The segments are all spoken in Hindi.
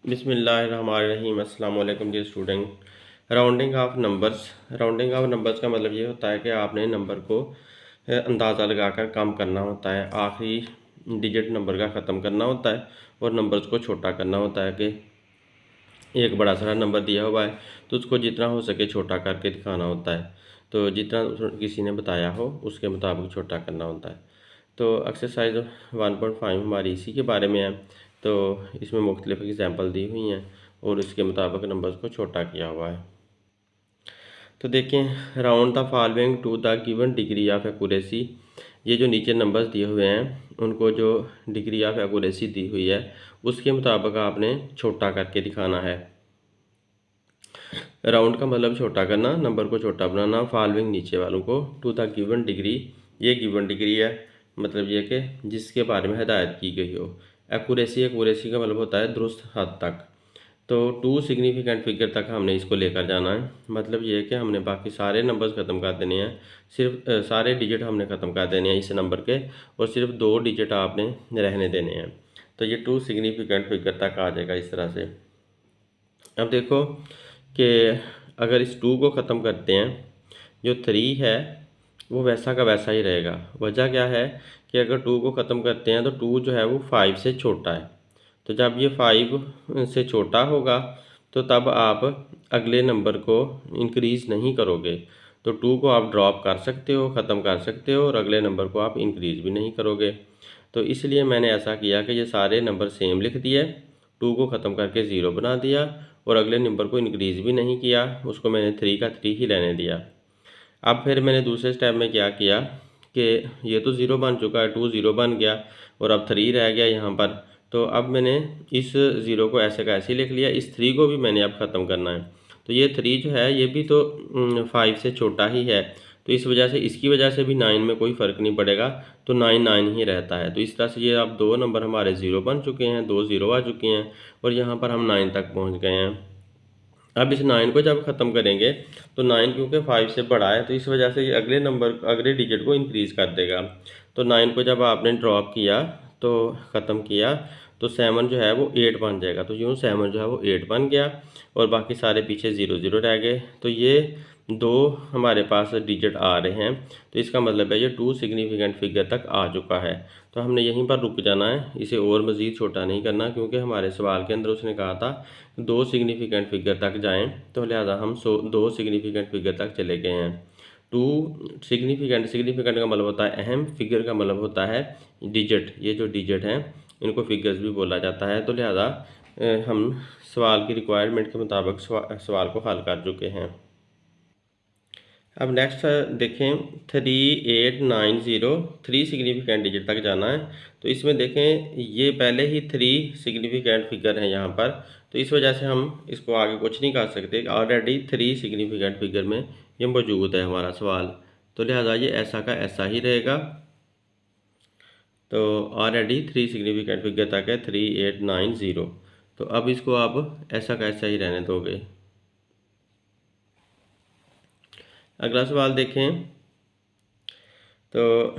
बिस्मिल्लाहिर्रहमानिर्रहीम। अस्सलाम वालेकुम dear student. Rounding off numbers का मतलब ये होता है कि आपने नंबर को अंदाज़ा लगाकर कम करना होता है, आखिरी डिजिट नंबर का ख़त्म करना होता है और नंबर्स को छोटा करना होता है। कि एक बड़ा सारा नंबर दिया हुआ है तो उसको जितना हो सके छोटा करके दिखाना होता है। तो जितना किसी ने बताया हो उसके मुताबिक छोटा करना होता है। तो एक्सरसाइज 1.5 हमारी इसी के बारे में है। तो इसमें मुख्तलिफ एग्जांपल दी हुई हैं और इसके मुताबिक नंबर्स को छोटा किया हुआ है। तो देखें, round the following to the given degree of accuracy. ये जो नीचे नंबर्स दिए हुए हैं उनको जो डिग्री ऑफ एक्यूरेसी दी हुई है उसके मुताबिक आपने छोटा करके दिखाना है। राउंड का मतलब छोटा करना, नंबर को छोटा बनाना। फॉलोइंग नीचे वालों को टू द गिवन डिग्री, ये गिवन डिग्री है, मतलब ये कि जिसके बारे में हिदायत की गई हो। एक्यूरेसी, एक्यूरेसी का मतलब होता है दुरुस्त हद तक। तो टू सिग्निफिकेंट फिगर तक हमने इसको लेकर जाना है। मतलब ये है कि हमने बाकी सारे नंबर्स ख़त्म कर देने हैं, सिर्फ सारे डिजिट हमने ख़त्म कर देने हैं इस नंबर के, और सिर्फ 2 डिजिट आपने रहने देने हैं। तो ये टू सिग्निफिकेंट फिगर तक आ जाएगा इस तरह से। अब देखो कि अगर इस 2 को ख़त्म करते हैं, जो 3 है वो वैसा का वैसा ही रहेगा। वजह क्या है कि अगर 2 को ख़त्म करते हैं तो 2 जो है वो 5 से छोटा है। तो जब ये 5 से छोटा होगा तो तब आप अगले नंबर को इंक्रीज़ नहीं करोगे। तो 2 को आप ड्रॉप कर सकते हो, ख़त्म कर सकते हो, और अगले नंबर को आप इंक्रीज़ भी नहीं करोगे। तो इसलिए मैंने ऐसा किया कि ये सारे नंबर सेम लिख दिए, 2 को ख़त्म करके 0 बना दिया, और अगले नंबर को इंक्रीज़ भी नहीं किया, उसको मैंने 3 का 3 ही रहने दिया। अब फिर मैंने दूसरे स्टेप में क्या किया कि ये तो 0 बन चुका है, 2 0 बन गया और अब 3 रह गया यहाँ पर। तो अब मैंने इस 0 को ऐसे का ऐसे ही लिख लिया, इस 3 को भी मैंने अब ख़त्म करना है। तो ये 3 जो है ये भी तो 5 से छोटा ही है, तो इस वजह से इसकी वजह से भी 9 में कोई फ़र्क नहीं पड़ेगा, तो 9 9 ही रहता है। तो इस तरह से ये अब 2 नंबर हमारे 0 बन चुके हैं, 2 0 आ चुके हैं, और यहाँ पर हम 9 तक पहुँच गए हैं। अब इस 9 को जब ख़त्म करेंगे तो 9 क्योंकि 5 से बड़ा है तो इस वजह से ये अगले नंबर, अगले डिजिट को इंक्रीज़ कर देगा। तो 9 को जब आपने ड्रॉप किया तो ख़त्म किया तो 7 जो है वो 8 बन जाएगा। तो यूँ 7 जो है वो 8 बन गया और बाकी सारे पीछे 0 0 रह गए। तो ये 2 हमारे पास डिजिट आ रहे हैं, तो इसका मतलब है ये 2 सिग्निफिकेंट फिगर तक आ चुका है। तो हमने यहीं पर रुक जाना है, इसे और मज़ीद छोटा नहीं करना, क्योंकि हमारे सवाल के अंदर उसने कहा था 2 सिग्निफिकेंट फिगर तक जाएं, तो लिहाजा हम 2 सिग्निफिकेंट फिगर तक चले गए हैं। 2 सिग्निफिकेंट, सिग्निफिकेंट का मतलब होता है अहम, फिगर का मतलब होता है डिजिट। ये जो डिजिट हैं इनको फिगर्स भी बोला जाता है। तो लिहाजा हम सवाल की रिक्वायरमेंट के मुताबिक सवाल को हल कर चुके हैं। अब नेक्स्ट देखें, 3890, 3 सिग्निफिकेंट डिजिट तक जाना है। तो इसमें देखें ये पहले ही 3 सिग्निफिकेंट फिगर हैं यहाँ पर, तो इस वजह से हम इसको आगे कुछ नहीं कर सकते, ऑलरेडी 3 सिग्निफिकेंट फिगर में ये मौजूद है हमारा सवाल। तो लिहाजा ये ऐसा का ऐसा ही रहेगा। तो ऑलरेडी 3 सिग्निफिकेंट फिगर तक है, 3890। तो अब इसको आप ऐसा का ऐसा ही रहने दोगे। अगला सवाल देखें, तो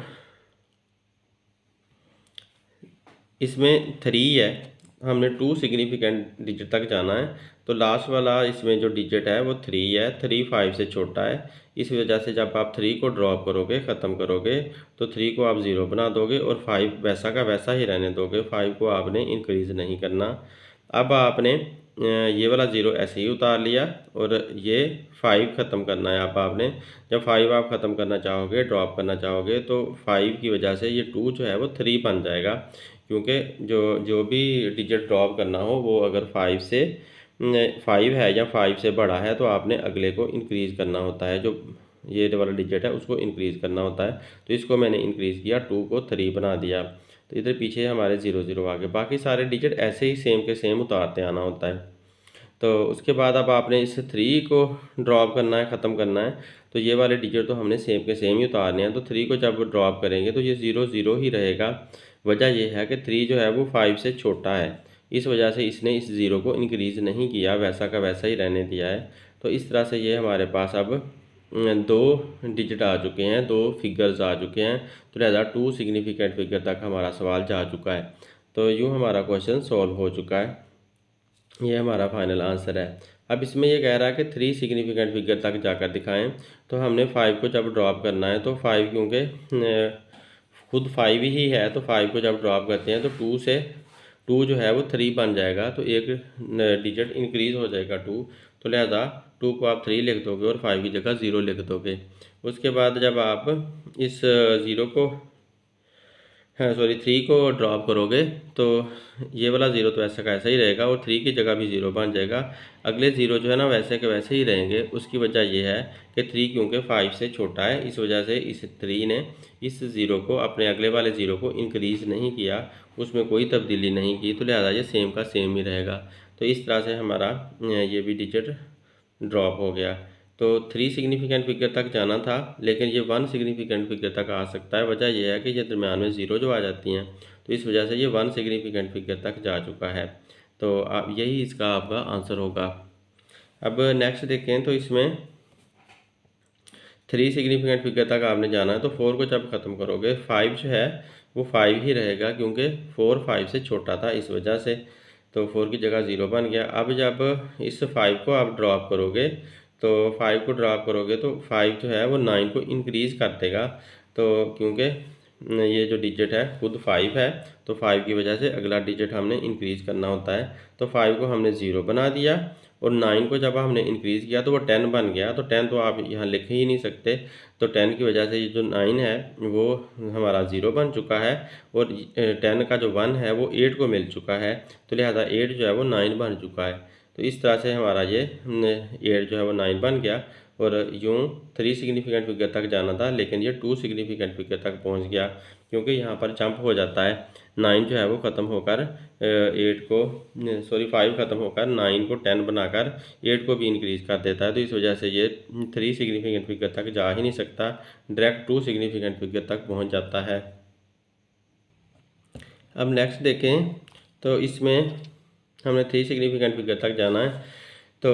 इसमें 3 है, हमने 2 सिग्निफिकेंट डिजिट तक जाना है। तो लास्ट वाला इसमें जो डिजिट है वो 3 है, 3 5 से छोटा है। इस वजह से जब आप 3 को ड्रॉप करोगे, ख़त्म करोगे, तो 3 को आप 0 बना दोगे और 5 वैसा का वैसा ही रहने दोगे। 5 को आपने इंक्रीज़ नहीं करना। अब आपने ये वाला 0 ऐसे ही उतार लिया और ये 5 ख़त्म करना है। आपने जब 5 आप ख़त्म करना चाहोगे, ड्रॉप करना चाहोगे, तो 5 की वजह से ये 2 जो है वो 3 बन जाएगा, क्योंकि जो जो भी डिजिट ड्रॉप करना हो वो अगर 5 से 5 है या 5 से बड़ा है तो आपने अगले को इंक्रीज़ करना होता है, जो ये वाला डिजिट है उसको इंक्रीज़ करना होता है। तो इसको मैंने इंक्रीज़ किया, 2 को 3 बना दिया, तो इधर पीछे हमारे 0 0 आ गए। बाकी सारे डिजिट ऐसे ही सेम के सेम उतारते आना होता है। तो उसके बाद अब आपने इस 3 को ड्रॉप करना है, ख़त्म करना है, तो ये वाले डिजिट तो हमने सेम के सेम ही उतारने हैं। तो 3 को जब ड्रॉप करेंगे तो ये 0 0 ही रहेगा। वजह यह है कि 3 जो है वो 5 से छोटा है, इस वजह से इसने इस 0 को इंक्रीज़ नहीं किया, वैसा का वैसा ही रहने दिया है। तो इस तरह से ये हमारे पास अब 2 डिजिट आ चुके हैं, 2 फिगर्स आ चुके हैं। तो लिहाजा 2 सिग्निफिकेंट फिगर तक हमारा सवाल जा चुका है। तो यूँ हमारा क्वेश्चन सॉल्व हो चुका है। ये हमारा फाइनल आंसर है। अब इसमें ये कह रहा है कि 3 सिग्निफिकेंट फिगर तक जाकर दिखाएं। तो हमने 5 को जब ड्रॉप करना है तो 5 क्योंकि खुद 5 ही है, तो 5 को जब ड्रॉप करते हैं तो 2 से 2 जो है वो 3 बन जाएगा, तो एक डिजिट इंक्रीज़ हो जाएगा 2। तो लिहाजा 2 को आप 3 लिख दोगे और 5 की जगह 0 लिख दोगे। उसके बाद जब आप इस 0 को, हाँ सॉरी, 3 को ड्रॉप करोगे तो ये वाला 0 तो ऐसा का ऐसा ही रहेगा और 3 की जगह भी 0 बन जाएगा। अगले 0 जो है ना वैसे के वैसे ही रहेंगे। उसकी वजह ये है कि 3 क्योंकि 5 से छोटा है, इस वजह से इस 3 ने इस 0 को, अपने अगले वाले 0 को इंक्रीज़ नहीं किया, उसमें कोई तब्दीली नहीं की, तो लिहाजा ये सेम का सेम ही रहेगा। तो इस तरह से हमारा ये भी डिजिट ड्रॉप हो गया। तो 3 सिग्निफिकेंट फिगर तक जाना था, लेकिन ये 1 सिग्निफिकेंट फिगर तक आ सकता है। वजह यह है कि ये दरम्यान में 0 जो आ जाती हैं, तो इस वजह से ये 1 सिग्निफिकेंट फिगर तक जा चुका है। तो आप यही इसका आपका आंसर होगा। अब नेक्स्ट देखें तो इसमें 3 सिग्निफिकेंट फिगर तक आपने जाना है, तो 4 को जब ख़त्म करोगे 5 जो है वो 5 ही रहेगा, क्योंकि 4 5 से छोटा था, इस वजह से। तो 4 की जगह 0 बन गया। अब जब इस 5 को आप ड्रॉप करोगे, तो 5 को ड्रॉप करोगे तो 5 जो है वो 9 को इंक्रीज़ कर देगा। तो क्योंकि ये जो डिजिट है खुद 5 है, तो 5 की वजह से अगला डिजिट हमने इंक्रीज़ करना होता है। तो 5 को हमने 0 बना दिया और 9 को जब हमने इंक्रीज़ किया तो वो 10 बन गया। तो 10 तो आप यहाँ लिख ही नहीं सकते, तो 10 की वजह से ये जो 9 है वो हमारा 0 बन चुका है और 10 का जो 1 है वो 8 को मिल चुका है। तो लिहाजा 8 जो है वो 9 बन चुका है। तो इस तरह से हमारा ये 8 जो है वो 9 बन गया। और यूँ 3 सिग्निफिकेंट फिगर तक जाना था, लेकिन ये 2 सिग्निफिकेंट फिगर तक पहुंच गया, क्योंकि यहाँ पर जंप हो जाता है। 9 जो है वो ख़त्म होकर 8 को, सॉरी 5 ख़त्म होकर 9 को 10 बनाकर 8 को भी इंक्रीज़ कर देता है। तो इस वजह से ये 3 सिग्निफिकेंट फिगर तक जा ही नहीं सकता, डायरेक्ट 2 सिग्निफिकेंट फिगर तक पहुँच जाता है। अब नेक्स्ट देखें तो इसमें हमने 3 सिग्निफिकेंट फिगर तक जाना है। तो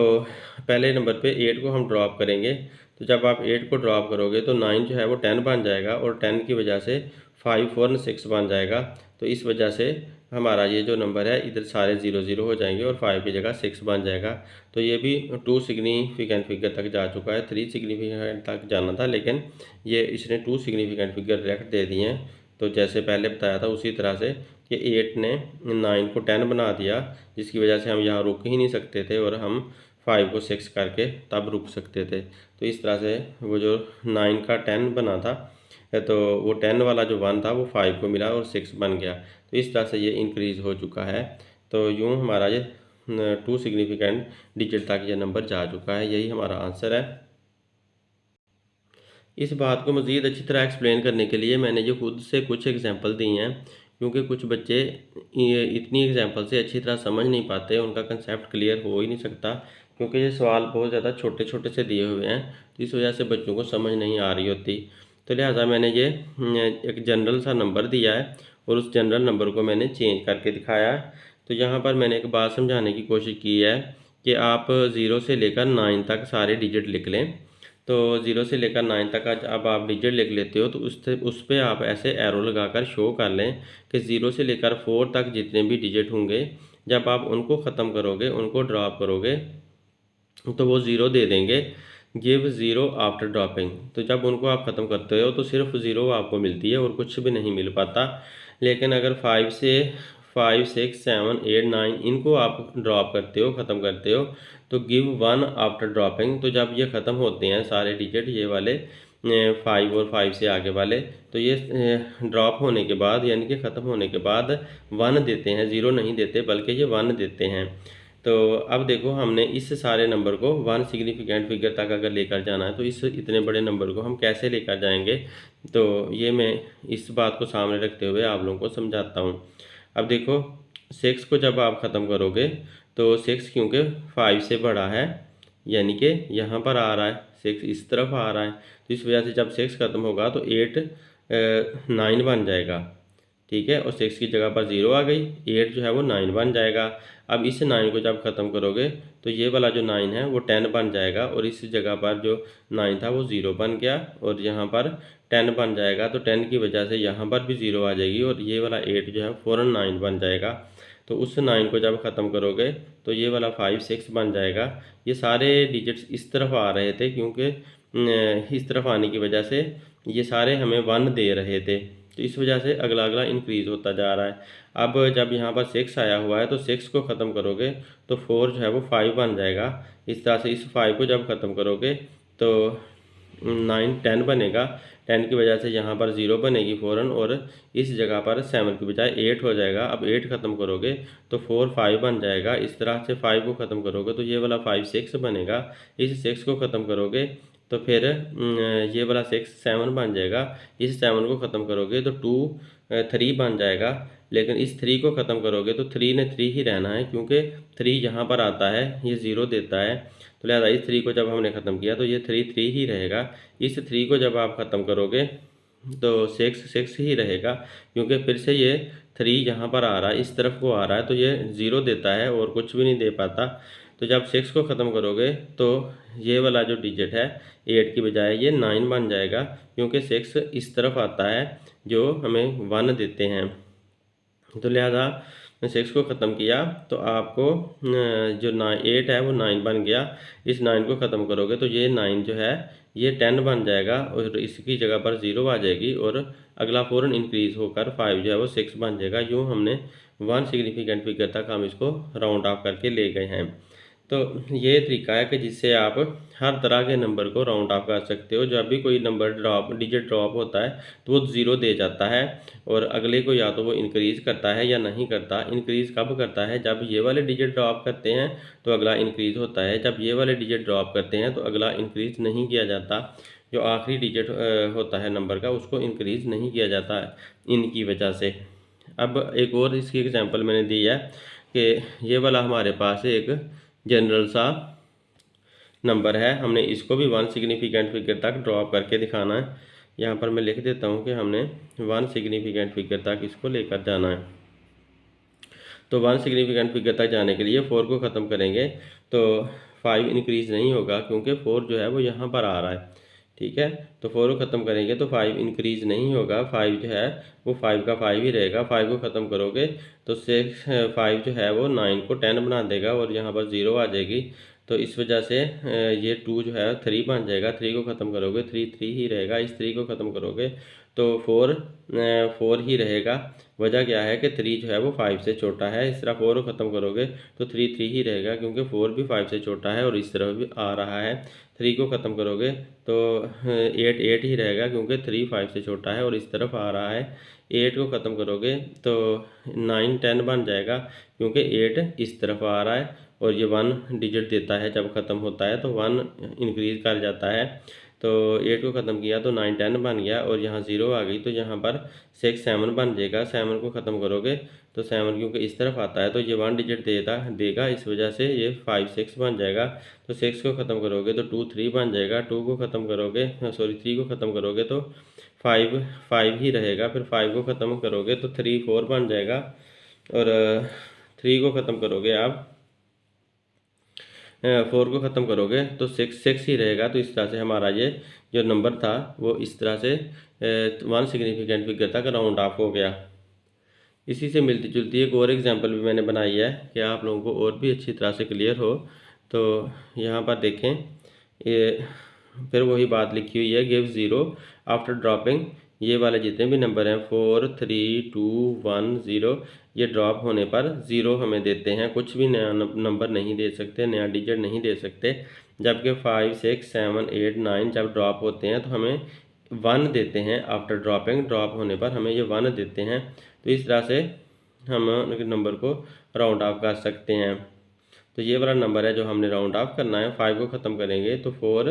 पहले नंबर पे 8 को हम ड्रॉप करेंगे। तो जब आप 8 को ड्रॉप करोगे तो 9 जो है वो 10 बन जाएगा और 10 की वजह से 5 4 6 बन जाएगा। तो इस वजह से हमारा ये जो नंबर है इधर सारे 0 0 हो जाएंगे और 5 की जगह 6 बन जाएगा। तो ये भी 2 सिग्निफिकेंट फिगर तक जा चुका है। 3 सिग्निफिकेंट तक जाना था, लेकिन ये इसने 2 सिग्निफिकेंट फिगर डायरेक्ट दे दिए हैं। तो जैसे पहले बताया था उसी तरह से कि 8 ने 9 को 10 बना दिया, जिसकी वजह से हम यहाँ रुक ही नहीं सकते थे और हम 5 को 6 करके तब रुक सकते थे। तो इस तरह से वो जो 9 का 10 बना था, तो वो 10 वाला जो 1 था वो 5 को मिला और 6 बन गया। तो इस तरह से ये इंक्रीज़ हो चुका है। तो यूँ हमारा ये 2 सिग्निफिकेंट डिजिट तक ये नंबर जा चुका है। यही हमारा आंसर है। इस बात को मज़ीद अच्छी तरह एक्सप्लेन करने के लिए मैंने जो खुद से कुछ एग्जांपल दी हैं, क्योंकि कुछ बच्चे इतनी एग्जांपल से अच्छी तरह समझ नहीं पाते, उनका कंसेप्ट क्लियर हो ही नहीं सकता, क्योंकि ये सवाल बहुत ज़्यादा छोटे छोटे से दिए हुए हैं, तो इस वजह से बच्चों को समझ नहीं आ रही होती। तो लिहाजा मैंने ये एक जनरल सा नंबर दिया है और उस जनरल नंबर को मैंने चेंज करके दिखाया है। तो यहाँ पर मैंने एक बात समझाने की कोशिश की है कि आप 0 से लेकर 9 तक सारे डिजिट लिख लें। तो 0 से लेकर 9 तक आज अब आप डिजिट लिख लेते हो, तो उस पे आप ऐसे एरो लगाकर शो कर लें कि 0 से लेकर 4 तक जितने भी डिजिट होंगे, जब आप उनको ख़त्म करोगे, उनको ड्रॉप करोगे, तो वो 0 दे देंगे। Give 0 after dropping. तो जब उनको आप ख़त्म करते हो तो सिर्फ 0 आपको मिलती है और कुछ भी नहीं मिल पाता। लेकिन अगर 5 से 5 6 7 8 9 इनको आप ड्रॉप करते हो, ख़त्म करते हो, तो गिव 1 आफ्टर ड्रॉपिंग। तो जब ये ख़त्म होते हैं सारे डिजिट, ये वाले 5 और 5 से आगे वाले, तो ये ड्रॉप होने के बाद, यानी कि ख़त्म होने के बाद 1 देते हैं, 0 नहीं देते, बल्कि ये 1 देते हैं। तो अब देखो, हमने इस सारे नंबर को 1 सिग्निफिकेंट फिगर तक अगर लेकर जाना है, तो इस इतने बड़े नंबर को हम कैसे लेकर जाएंगे, तो ये मैं इस बात को सामने रखते हुए आप लोगों को समझाता हूँ। अब देखो, 6 को जब आप ख़त्म करोगे, तो 6 क्योंकि 5 से बड़ा है, यानी कि यहाँ पर आ रहा है, 6 इस तरफ आ रहा है, तो इस वजह से जब 6 ख़त्म होगा तो 8 9 बन जाएगा, ठीक है। और 6 की जगह पर 0 आ गई, 8 जो है वो 9 बन जाएगा। अब इस 9 को जब ख़त्म करोगे तो ये वाला जो 9 है वो 10 बन जाएगा, और इस जगह पर जो 9 था वो 0 बन गया और यहाँ पर 10 बन जाएगा। तो 10 की वजह से यहाँ पर भी 0 आ जाएगी और ये वाला 8 जो है फ़ौरन 9 बन जाएगा। तो उस 9 को जब ख़त्म करोगे तो ये वाला 5 6 बन जाएगा। ये सारे डिजिट्स इस तरफ आ रहे थे क्योंकि इस तरफ आने की वजह से ये सारे हमें 1 दे रहे थे, तो इस वजह से अगला अगला इंक्रीज़ होता जा रहा है। अब जब यहाँ पर 6 आया हुआ है तो 6 को ख़त्म करोगे तो 4 जो है वो 5 बन जाएगा। इस तरह से इस 5 को जब ख़त्म करोगे तो 9 10 बनेगा। 10 की वजह से यहाँ पर 0 बनेगी फ़ौरन, और इस जगह पर 7 की बजाय 8 हो जाएगा। अब 8 ख़त्म करोगे तो 4 5 बन जाएगा। इस तरह से 5 को ख़त्म करोगे तो ये वाला 5 6 बनेगा। इस 6 को ख़त्म करोगे तो फिर ये वाला 6 7 बन जाएगा। इस 7 को ख़त्म करोगे तो 2 3 बन जाएगा। लेकिन इस 3 को ख़त्म करोगे तो 3 ने 3 ही रहना है क्योंकि 3 यहाँ पर आता है, ये 0 देता है। तो लिहाजा इस 3 को जब हमने ख़त्म किया तो ये 3 3 ही रहेगा। इस 3 को जब आप ख़त्म करोगे तो 6 6 ही रहेगा क्योंकि फिर से ये 3 यहाँ पर आ रहा है, इस तरफ को आ रहा है, तो ये 0 देता है और कुछ भी नहीं दे पाता। तो जब 6 को ख़त्म करोगे तो ये वाला जो डिजिट है 8 की बजाय ये 9 बन जाएगा क्योंकि 6 इस तरफ आता है जो हमें 1 देते हैं। तो लिहाजा 6 को ख़त्म किया तो आपको जो 8 है वो 9 बन गया। इस 9 को ख़त्म करोगे तो ये 9 जो है ये 10 बन जाएगा और इसकी जगह पर 0 आ जाएगी और अगला फ़ौरन इंक्रीज़ होकर 5 जो है वो 6 बन जाएगा। यूँ हमने 1 सिग्निफिकेंट फिगर तक हम इसको राउंड ऑफ करके ले गए हैं। तो ये तरीका है कि जिससे आप हर तरह के नंबर को राउंड ऑफ कर सकते हो। जब भी कोई नंबर डिजिट ड्रॉप होता है तो वो 0 दे जाता है और अगले को या तो वो इंक्रीज़ करता है या नहीं करता। इंक्रीज़ कब करता है? जब ये वाले डिजिट ड्रॉप करते हैं तो अगला इंक्रीज़ होता है, जब ये वाले डिजिट ड्रॉप करते हैं तो अगला इंक्रीज़ नहीं किया जाता। जो आखिरी डिजिट होता है नंबर का उसको इंक्रीज़ नहीं किया जाता है इनकी वजह से। अब एक और इसकी एग्जांपल मैंने दी है कि ये वाला हमारे पास एक जनरल सा नंबर है, हमने इसको भी 1 सिग्निफिकेंट फिगर तक ड्रॉप करके दिखाना है। यहाँ पर मैं लिख देता हूँ कि हमने 1 सिग्निफिकेंट फिगर तक इसको लेकर जाना है। तो 1 सिग्निफिकेंट फिगर तक जाने के लिए 4 को ख़त्म करेंगे तो 5 इंक्रीज़ नहीं होगा क्योंकि 4 जो है वो यहाँ पर आ रहा है, ठीक है। तो 4 को ख़त्म करेंगे तो 5 इंक्रीज़ नहीं होगा, 5 जो है वो 5 का 5 ही रहेगा। 5 को ख़त्म करोगे तो 5 जो है वो 9 को 10 बना देगा और यहाँ पर 0 आ जाएगी। तो इस वजह से ये 2 जो है 3 बन जाएगा। 3 को ख़त्म करोगे 3 3 ही रहेगा। इस 3 को ख़त्म करोगे तो 4 ही रहेगा। वजह क्या है कि 3 जो है वो 5 से छोटा है। इस तरह 4 को ख़त्म करोगे तो 3 3 ही रहेगा क्योंकि 4 भी 5 से छोटा है और इस तरफ भी आ रहा है। 3 को ख़त्म करोगे तो 8 8 ही रहेगा क्योंकि 3 5 से छोटा है और इस तरफ आ रहा है। 8 को ख़त्म करोगे तो 9 10 बन जाएगा क्योंकि 8 इस तरफ आ रहा है और ये 1 डिजिट देता है। जब ख़त्म होता है तो 1 इंक्रीज़ कर जाता है। तो 8 को ख़त्म किया तो 9 10 बन गया और यहाँ 0 आ गई तो यहाँ पर 6 7 बन जाएगा। 7 को ख़त्म करोगे तो 7 क्योंकि इस तरफ आता है तो ये 1 डिजिट देगा, इस वजह से ये 5 6 बन जाएगा। तो 6 को ख़त्म करोगे तो 2 3 बन जाएगा। 2 को ख़त्म करोगे 3 को ख़त्म करोगे तो 5 5 ही रहेगा। फिर 5 को ख़त्म करोगे तो 3 4 बन जाएगा और 3 को ख़त्म करोगे आप 4 को ख़त्म करोगे तो 6 6 ही रहेगा। तो इस तरह से हमारा ये जो नंबर था वो इस तरह से 1 सिग्निफिकेंट फिगर तक राउंड ऑफ हो गया। इसी से मिलती जुलती एक और एग्जांपल भी मैंने बनाई है कि आप लोगों को और भी अच्छी तरह से क्लियर हो। तो यहाँ पर देखें, ये फिर वही बात लिखी हुई है, गिव 0 आफ्टर ड्रॉपिंग। ये वाले जितने भी नंबर हैं 4 3 2 1 0, ये ड्रॉप होने पर 0 हमें देते हैं, कुछ भी नया नंबर नहीं दे सकते, नया डिजिट नहीं दे सकते। जबकि 5 6 7 8 9 जब ड्रॉप होते हैं तो हमें 1 देते हैं। आफ्टर ड्रॉपिंग, ड्रॉप होने पर हमें ये 1 देते हैं। तो इस तरह से हम नंबर को राउंड ऑफ कर सकते हैं। तो ये वाला नंबर है जो हमने राउंड ऑफ करना है। 5 को ख़त्म करेंगे तो 4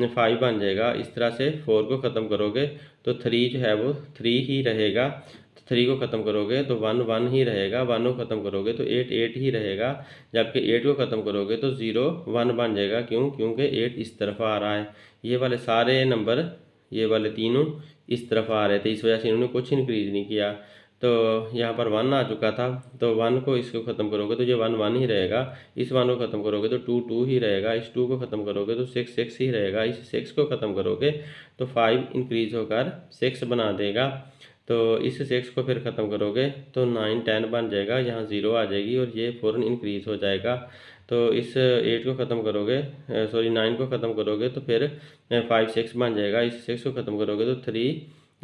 5 बन जाएगा। इस तरह से 4 को ख़त्म करोगे तो 3 जो है वो 3 ही रहेगा। तो 3 को ख़त्म करोगे तो 1 1 ही रहेगा। 1 को ख़त्म करोगे तो 8 8 ही रहेगा। जबकि 8 को ख़त्म करोगे तो 0 1 बन जाएगा। क्यों? क्योंकि 8 इस तरफ आ रहा है। ये वाले सारे नंबर, ये वाले तीनों इस तरफ आ रहे थे, इस वजह से इन्होंने कुछ इंक्रीज़ नहीं किया। तो यहाँ पर 1 आ चुका था तो 1 को इसको ख़त्म करोगे तो ये 1 1 ही रहेगा। इस 1 को ख़त्म करोगे तो 2 2 ही रहेगा। इस 2 को ख़त्म करोगे तो 6 6 ही रहेगा। इस 6 को ख़त्म करोगे तो 5 इंक्रीज़ होकर 6 बना देगा। तो इस 6 को फिर ख़त्म करोगे तो 9 10 बन जाएगा, यहाँ 0 आ जाएगी और ये फ़ौरन इंक्रीज़ हो जाएगा। तो इस 8 को ख़त्म करोगे, सॉरी 9 को ख़त्म करोगे तो फिर 5 6 बन जाएगा। इस 6 को ख़त्म करोगे तो 3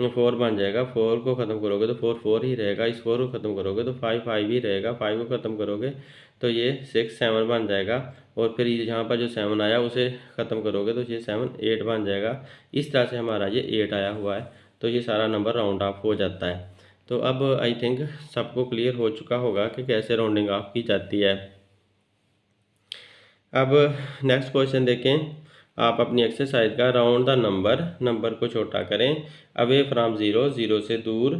4 बन जाएगा। 4 को ख़त्म करोगे तो 4 4 ही रहेगा। इस 4 को ख़त्म करोगे तो 5 5 ही रहेगा। 5 को ख़त्म करोगे तो ये 6 7 बन जाएगा। और फिर यहाँ पर जो 7 आया उसे ख़त्म करोगे तो ये 7 8 बन जाएगा। इस तरह से हमारा ये 8 आया हुआ है। तो ये सारा नंबर राउंड ऑफ हो जाता है। तो अब आई थिंक सबको क्लियर हो चुका होगा कि कैसे राउंडिंग ऑफ की जाती है। अब नेक्स्ट क्वेश्चन देखें। आप अपनी एक्सरसाइज का राउंड द नंबर को छोटा करें अवे फ्रॉम ज़ीरो, ज़ीरो से दूर,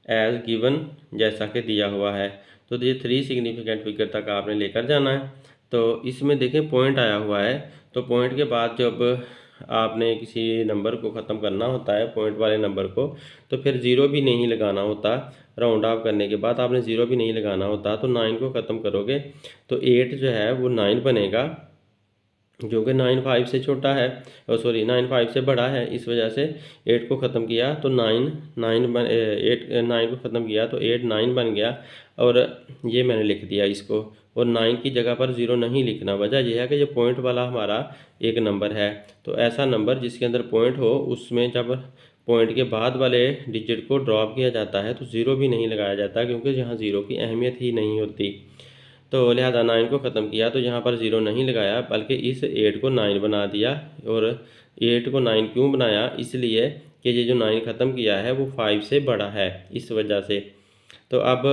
एज गिवन जैसा कि दिया हुआ है। तो ये 3 सिग्निफिकेंट फिगर तक आपने लेकर जाना है। तो इसमें देखें पॉइंट आया हुआ है, तो पॉइंट के बाद जब आपने किसी नंबर को ख़त्म करना होता है, पॉइंट वाले नंबर को, तो फिर ज़ीरो भी नहीं लगाना होता। राउंड ऑफ करने के बाद आपने ज़ीरो भी नहीं लगाना होता। तो 9 को ख़त्म करोगे तो 8 जो है वो 9 बनेगा, जो कि 9 5 से छोटा है, और सॉरी 9 5 से बड़ा है। इस वजह से 8 को ख़त्म किया तो 9 को ख़त्म किया तो 8 9 बन गया। और ये मैंने लिख दिया इसको, और 9 की जगह पर 0 नहीं लिखना। वजह यह है कि ये पॉइंट वाला हमारा एक नंबर है। तो ऐसा नंबर जिसके अंदर पॉइंट हो, उसमें जब पॉइंट के बाद वाले डिजिट को ड्रॉप किया जाता है तो 0 भी नहीं लगाया जाता, क्योंकि यहाँ 0 की अहमियत ही नहीं होती। तो लिहाजा 9 को ख़त्म किया तो यहाँ पर 0 नहीं लगाया, बल्कि इस 8 को 9 बना दिया। और 8 को 9 क्यों बनाया? इसलिए कि ये जो 9 ख़त्म किया है वो 5 से बड़ा है, इस वजह से। तो अब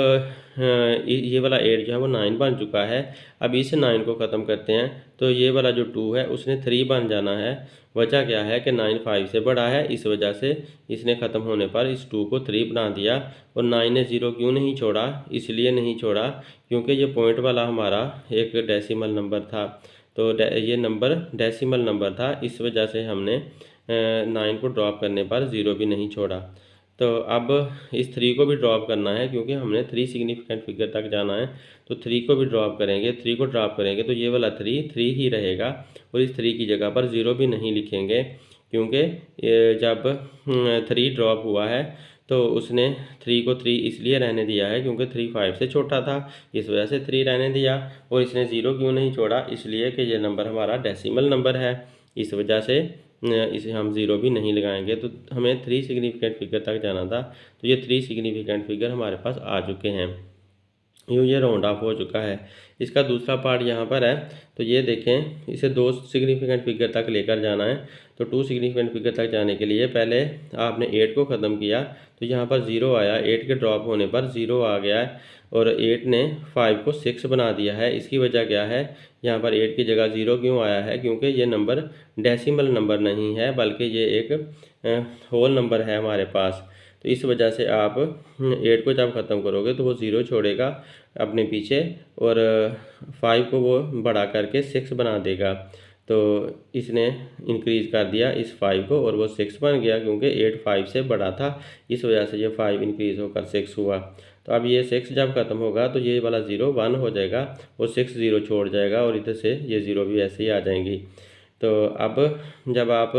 ये वाला 8 जो है वो 9 बन चुका है। अब इस 9 को ख़त्म करते हैं तो ये वाला जो 2 है उसने 3 बन जाना है। वजह क्या है कि 9 5 से बड़ा है, इस वजह से इसने ख़त्म होने पर इस 2 को 3 बना दिया। और 9 ने 0 क्यों नहीं छोड़ा? इसलिए नहीं छोड़ा क्योंकि ये पॉइंट वाला हमारा एक डेसिमल नंबर था। तो ये नंबर डेसिमल नंबर था, इस वजह से हमने 9 को ड्रॉप करने पर 0 भी नहीं छोड़ा। तो अब इस 3 को भी ड्रॉप करना है, क्योंकि हमने 3 सिग्निफिकेंट फिगर तक जाना है। तो 3 को भी ड्रॉप करेंगे, 3 को ड्रॉप करेंगे तो ये वाला 3 ही रहेगा। और इस 3 की जगह पर 0 भी नहीं लिखेंगे, क्योंकि जब 3 ड्रॉप हुआ है तो उसने 3 को 3 इसलिए रहने दिया है क्योंकि 3 5 से छोटा था, इस वजह से 3 रहने दिया। और इसने 0 क्यों नहीं छोड़ा? इसलिए कि ये नंबर हमारा डेसिमल नंबर है, इस वजह से इसे हम 0 भी नहीं लगाएंगे। तो हमें 3 सिग्निफिकेंट फिगर तक जाना था, तो ये 3 सिग्निफिकेंट फिगर हमारे पास आ चुके हैं। यूँ ये राउंड ऑफ हो चुका है। इसका दूसरा पार्ट यहाँ पर है, तो ये देखें, इसे 2 सिग्निफिकेंट फिगर तक लेकर जाना है। तो 2 सिग्निफिकेंट फिगर तक जाने के लिए पहले आपने 8 को ख़त्म किया तो यहाँ पर 0 आया, 8 के ड्रॉप होने पर 0 आ गया है। और 8 ने 5 को 6 बना दिया है। इसकी वजह क्या है? यहाँ पर 8 की जगह 0 क्यों आया है? क्योंकि ये नंबर डेसिमल नंबर नहीं है, बल्कि ये एक होल नंबर है हमारे पास। तो इस वजह से आप 8 को जब ख़त्म करोगे तो वो 0 छोड़ेगा अपने पीछे, और 5 को वो बड़ा करके 6 बना देगा। तो इसने इंक्रीज़ कर दिया इस 5 को और वो 6 बन गया, क्योंकि 8 5 से बड़ा था, इस वजह से ये 5 इंक्रीज़ होकर 6 हुआ। तो अब ये 6 जब ख़त्म होगा तो ये वाला 0 1 हो जाएगा और 6 0 छोड़ जाएगा, और इधर से ये 0 भी ऐसे ही आ जाएंगी। तो अब जब आप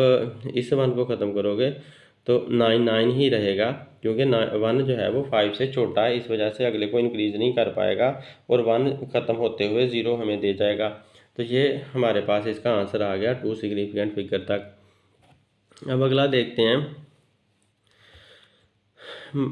इस 1 को ख़त्म करोगे तो 9 9 ही रहेगा, क्योंकि 1 जो है वो 5 से छोटा है, इस वजह से अगले को इंक्रीज़ नहीं कर पाएगा और 1 ख़त्म होते हुए 0 हमें दे जाएगा। तो ये हमारे पास इसका आंसर आ गया 2 सिग्निफिकेंट फिगर तक। अब अगला देखते हैं।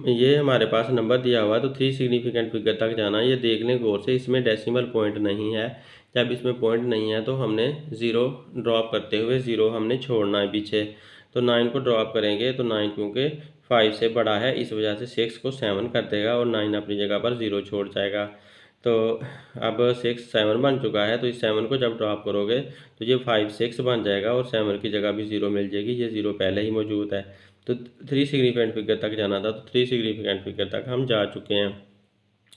ये हमारे पास नंबर दिया हुआ है, तो 3 सिग्निफिकेंट फिगर तक जाना है। ये देख लें गौर से, इसमें डेसिमल पॉइंट नहीं है। जब इसमें पॉइंट नहीं है तो हमने 0 ड्रॉप करते हुए 0 हमने छोड़ना है पीछे। तो 9 को ड्रॉप करेंगे तो 9 क्योंकि 5 से बड़ा है, इस वजह से 6 को 7 कर देगा और 9 अपनी जगह पर 0 छोड़ जाएगा। तो अब 6 7 बन चुका है, तो इस 7 को जब ड्रॉप करोगे तो ये 5 6 बन जाएगा और 7 की जगह भी 0 मिल जाएगी, ये 0 पहले ही मौजूद है। तो 3 सिग्निफिकेंट फिगर तक जाना था, तो 3 सिग्निफिकेंट फिगर तक हम जा चुके हैं।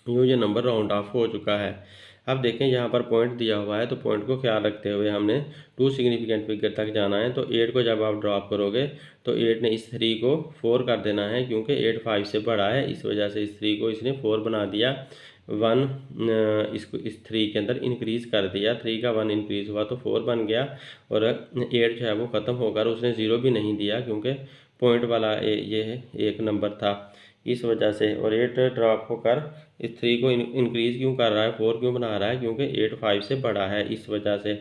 यूँ ये नंबर राउंड ऑफ हो चुका है। अब देखें यहाँ पर पॉइंट दिया हुआ है, तो पॉइंट को ख्याल रखते हुए हमने 2 सिग्निफिकेंट फिगर तक जाना है। तो 8 को जब आप ड्रॉप करोगे तो 8 ने इस 3 को 4 कर देना है, क्योंकि 8 5 से बड़ा है, इस वजह से इस 3 को इसने 4 बना दिया। 1 इसको इस 3 के अंदर इंक्रीज़ कर दिया, 3 का 1 इंक्रीज़ हुआ तो 4 बन गया। और 8 जो है वो ख़त्म होकर उसने 0 भी नहीं दिया, क्योंकि पॉइंट वाला ये एक नंबर था, इस वजह से। और 8 ड्रॉप होकर इस 3 को इंक्रीज़ क्यों कर रहा है, 4 क्यों बना रहा है, क्योंकि 8 5 से बड़ा है, इस वजह से।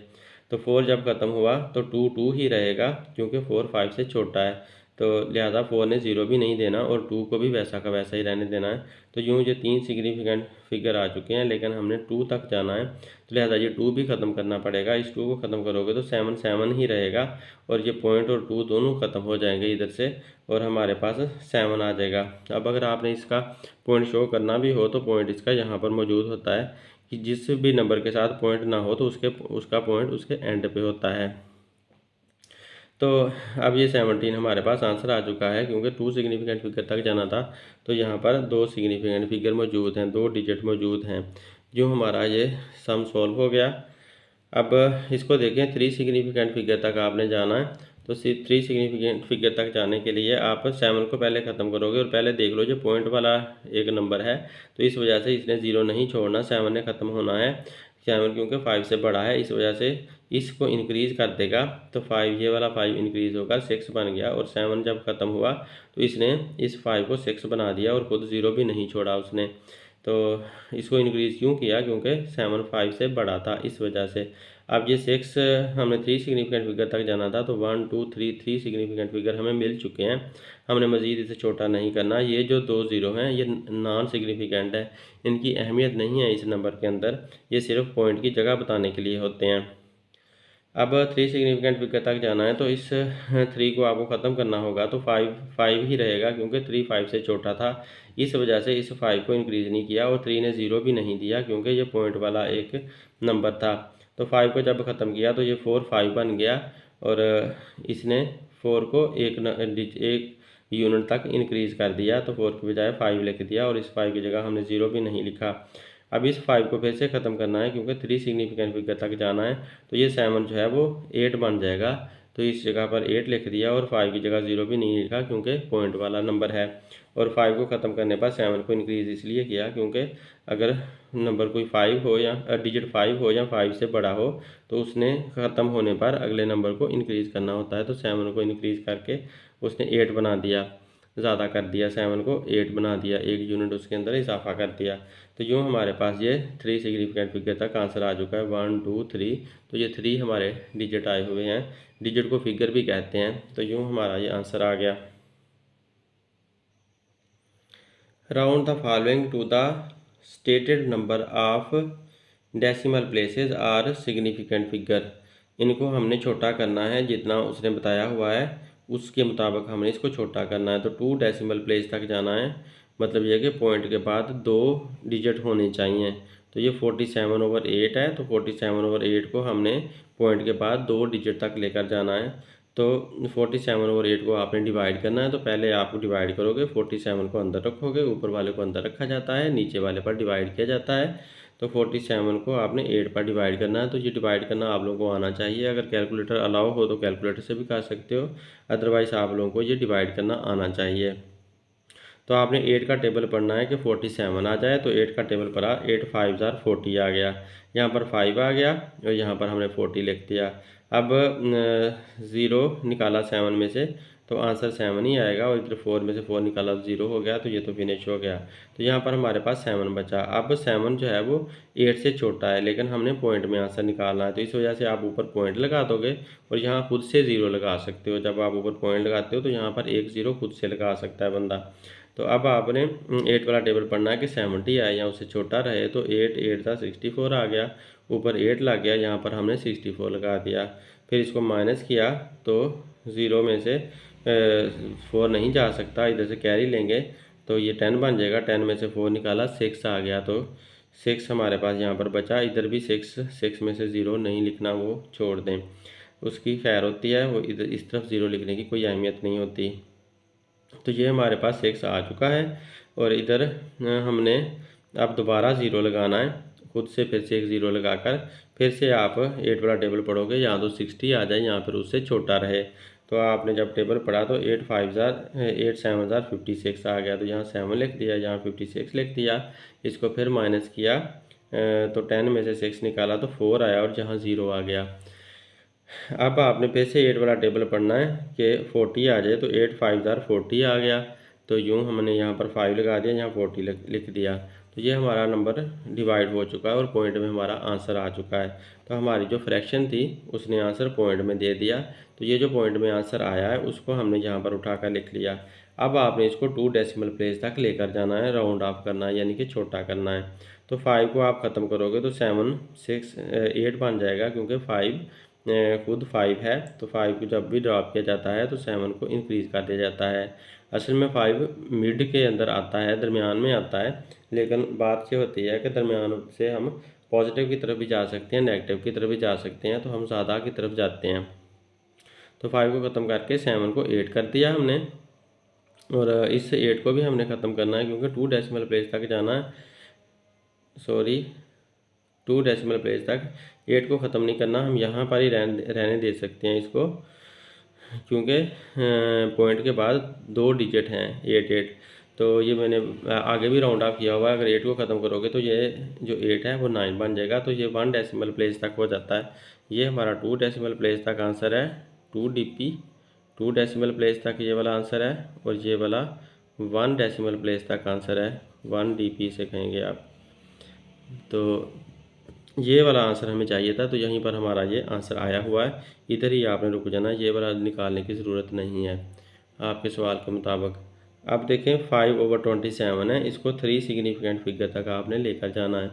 तो 4 जब ख़त्म हुआ तो 2 2 ही रहेगा, क्योंकि 4 5 से छोटा है। तो लिहाजा 4 ने 0 भी नहीं देना और 2 को भी वैसा का वैसा ही रहने देना है। तो यूँ ये 3 सिग्निफिकेंट फिगर आ चुके हैं, लेकिन हमने 2 तक जाना है, तो लिहाजा ये 2 भी ख़त्म करना पड़ेगा। इस 2 को ख़त्म करोगे तो 7 7 ही रहेगा, और ये पॉइंट और 2 दोनों ख़त्म हो जाएंगे इधर से, और हमारे पास 7 आ जाएगा। अब अगर आपने इसका पॉइंट शो करना भी हो तो पॉइंट इसका यहाँ पर मौजूद होता है, कि जिस भी नंबर के साथ पॉइंट ना हो तो उसका पॉइंट उसके एंड पे होता है। तो अब ये 17 हमारे पास आंसर आ चुका है, क्योंकि 2 सिग्निफिकेंट फिगर तक जाना था। तो यहाँ पर 2 सिग्निफिकेंट फिगर मौजूद हैं, 2 डिजिट मौजूद हैं। जो हमारा ये सम सॉल्व हो गया। अब इसको देखें, 3 सिग्निफिकेंट फिगर तक आपने जाना है। तो 3 सिग्निफिकेंट फिगर तक जाने के लिए आप 7 को पहले ख़त्म करोगे, और पहले देख लो जो पॉइंट वाला एक नंबर है, तो इस वजह से इसने 0 नहीं छोड़ना, 7 ने ख़त्म होना है। 7 क्योंकि 5 से बड़ा है, इस वजह से इसको इंक्रीज़ कर देगा। तो 5, ये वाला 5 इंक्रीज़ होगा, 6 बन गया। और 7 जब ख़त्म हुआ तो इसने इस 5 को 6 बना दिया, और ख़ुद 0 भी नहीं छोड़ा उसने। तो इसको इंक्रीज़ क्यों किया, क्योंकि 7 5 से बड़ा था, इस वजह से। अब ये 6 हमने 3 सिग्निफिकेंट फिगर तक जाना था, तो 1 2 3 सिग्निफिकेंट फिगर हमें मिल चुके हैं। हमने मज़ीद इसे छोटा नहीं करना। ये जो 2 0 हैं ये नॉन सिग्निफिकेंट है, इनकी अहमियत नहीं है इस नंबर के अंदर, ये सिर्फ पॉइंट की जगह बताने के लिए होते हैं। अब 3 सिग्निफिकेंट फिगर तक जाना है, तो इस 3 को आपको ख़त्म करना होगा। तो 5 5 ही रहेगा, क्योंकि 3 5 से छोटा था, इस वजह से इस 5 को इंक्रीज़ नहीं किया। और 3 ने 0 भी नहीं दिया, क्योंकि ये पॉइंट वाला एक नंबर था। तो 5 को जब ख़त्म किया तो ये 4 5 बन गया, और इसने 4 को एक यूनिट तक इंक्रीज़ कर दिया। तो 4 की बजाय 5 लिख दिया, और इस 5 की जगह हमने 0 भी नहीं लिखा। अब इस 5 को फिर से ख़त्म करना है, क्योंकि 3 सिग्निफिकेंट फिगर तक जाना है। तो ये 7 जो है वो 8 बन जाएगा। तो इस जगह पर 8 लिख दिया, और 5 की जगह 0 भी नहीं लिखा, क्योंकि पॉइंट वाला नंबर है। और 5 को ख़त्म करने पर 7 को इंक्रीज़ इसलिए किया, क्योंकि अगर नंबर कोई 5 हो या डिजिट 5 हो या 5 से बड़ा हो, तो उसने ख़त्म होने पर अगले नंबर को इंक्रीज़ करना होता है। तो 7 को इंक्रीज़ करके उसने 8 बना दिया, ज़्यादा कर दिया, 7 को 8 बना दिया, एक यूनिट उसके अंदर इजाफा कर दिया। तो यूँ हमारे पास ये 3 सिग्निफिकेंट फिगर तक आंसर आ चुका है, 1 2 3। तो ये 3 हमारे डिजिट आए हुए हैं, डिजिट को फिगर भी कहते हैं। तो यूँ हमारा ये आंसर आ गया। Round the following to the stated number of decimal places or significant figure. इनको हमने छोटा करना है, जितना उसने बताया हुआ है उसके मुताबिक हमने इसको छोटा करना है। तो 2 डेसिमल प्लेस तक जाना है, मतलब यह कि पॉइंट के बाद 2 डिजिट होने चाहिए। तो ये 47/8 है, तो 47/8 को हमने पॉइंट के बाद 2 डिजिट तक लेकर जाना है। तो 47/8 को आपने डिवाइड करना है। तो पहले आप डिवाइड करोगे, 47 को अंदर रखोगे, ऊपर वाले को अंदर रखा जाता है, नीचे वाले पर डिवाइड किया जाता है। तो 47 को आपने 8 पर डिवाइड करना है। तो ये डिवाइड करना आप लोगों को आना चाहिए। अगर कैलकुलेटर अलाउ हो तो कैलकुलेटर से भी कर सकते हो, अदरवाइज़ आप लोगों को ये डिवाइड करना आना चाहिए। तो आपने 8 का टेबल पढ़ना है कि 47 आ जाए। तो 8 का टेबल पढ़ा, 8 5 40 आ गया, यहाँ पर 5 आ गया, और यहाँ पर हमने 40 लिख दिया। अब 0 निकाला 7 में से, तो आंसर 7 ही आएगा। और इधर 4 में से 4 निकाला तो 0 हो गया, तो ये तो फिनिश हो गया। तो यहाँ पर हमारे पास 7 बचा। अब 7 जो है वो 8 से छोटा है, लेकिन हमने पॉइंट में आंसर निकालना है। तो इस वजह से आप ऊपर पॉइंट लगा दोगे, और यहाँ खुद से 0 लगा सकते हो। जब आप ऊपर पॉइंट लगाते हो तो यहाँ पर एक 0 खुद से लगा सकता है बंदा। तो अब आपने 8 वाला टेबल पढ़ना है कि 70 आए या उससे छोटा रहे। तो 8 8 था 64 आ गया, ऊपर 8 लग गया, यहाँ पर हमने 64 लगा दिया। फिर इसको माइनस किया, तो 0 में से 4 नहीं जा सकता, इधर से कैरी लेंगे, तो ये 10 बन जाएगा। 10 में से 4 निकाला, 6 आ गया। तो 6 हमारे पास यहाँ पर बचा। इधर भी 6 में से 0 नहीं लिखना, वो छोड़ दें, उसकी खैर होती है। वो इधर इस तरफ 0 लिखने की कोई अहमियत नहीं होती। तो ये हमारे पास 6 आ चुका है, और इधर हमने अब दोबारा 0 लगाना है, खुद से फिर से एक 0 लगाकर फिर से आप 8 वाला टेबल पढ़ोगे, यहाँ तो 60 आ जाए, यहाँ पर उससे छोटा रहे। तो आपने जब टेबल पढ़ा तो 8 7 56 आ गया। तो यहाँ 7 लिख दिया, यहाँ 56 लिख दिया। इसको फिर माइनस किया, तो 10 में से 6 निकाला तो 4 आया, और जहाँ 0 आ गया। अब आपने फिर से 8 वाला टेबल पढ़ना है कि 40 आ जाए। तो 8 5 40 आ गया। तो यूँ हमने यहाँ पर 5 लगा दिया, यहाँ 40 लिख दिया। तो ये हमारा नंबर डिवाइड हो चुका है और पॉइंट में हमारा आंसर आ चुका है। तो हमारी जो फ्रैक्शन थी उसने आंसर पॉइंट में दे दिया। तो ये जो पॉइंट में आंसर आया है उसको हमने यहाँ पर उठा कर लिख लिया। अब आपने इसको 2 डेसिमल प्लेस तक लेकर जाना है, राउंड ऑफ करना है, यानी कि छोटा करना है। तो 5 को आप ख़त्म करोगे तो 7 6 8 बन जाएगा, क्योंकि 5 खुद 5 है। तो 5 को जब भी ड्रॉप किया जाता है तो 7 को इंक्रीज़ कर दिया जाता है। असल में 5 मिड के अंदर आता है, दरमियान में आता है, लेकिन बात ये होती है कि दरमियान से हम पॉजिटिव की तरफ भी जा सकते हैं, नेगेटिव की तरफ भी जा सकते हैं, तो हम ज़्यादा की तरफ जाते हैं। तो 5 को ख़त्म करके 7 को 8 कर दिया हमने, और इस 8 को भी हमने ख़त्म करना है क्योंकि 2 डेसिमल प्लेस तक जाना है। सॉरी, 2 डेसिमल प्लेस तक 8 को ख़त्म नहीं करना, हम यहाँ पर ही रहने दे सकते हैं इसको, क्योंकि पॉइंट के बाद 2 डिजिट हैं 8 8। तो ये मैंने आगे भी राउंड ऑफ किया हुआ है। अगर 8 को ख़त्म करोगे तो ये जो 8 है वो 9 बन जाएगा। तो ये 1 डेसिमल प्लेस तक हो जाता है। ये हमारा 2 डेसिमल प्लेस तक आंसर है, 2 DP 2 डेसिमल प्लेस तक ये वाला आंसर है, और ये वाला 1 डेसिमल प्लेस तक आंसर है, 1 DP से कहेंगे आप। तो ये वाला आंसर हमें चाहिए था, तो यहीं पर हमारा ये आंसर आया हुआ है। इधर ही आपने रुक जाना, ये वाला निकालने की ज़रूरत नहीं है आपके सवाल के मुताबिक। अब देखें 5/27 है, इसको 3 सिग्निफिकेंट फिगर तक आपने लेकर जाना है।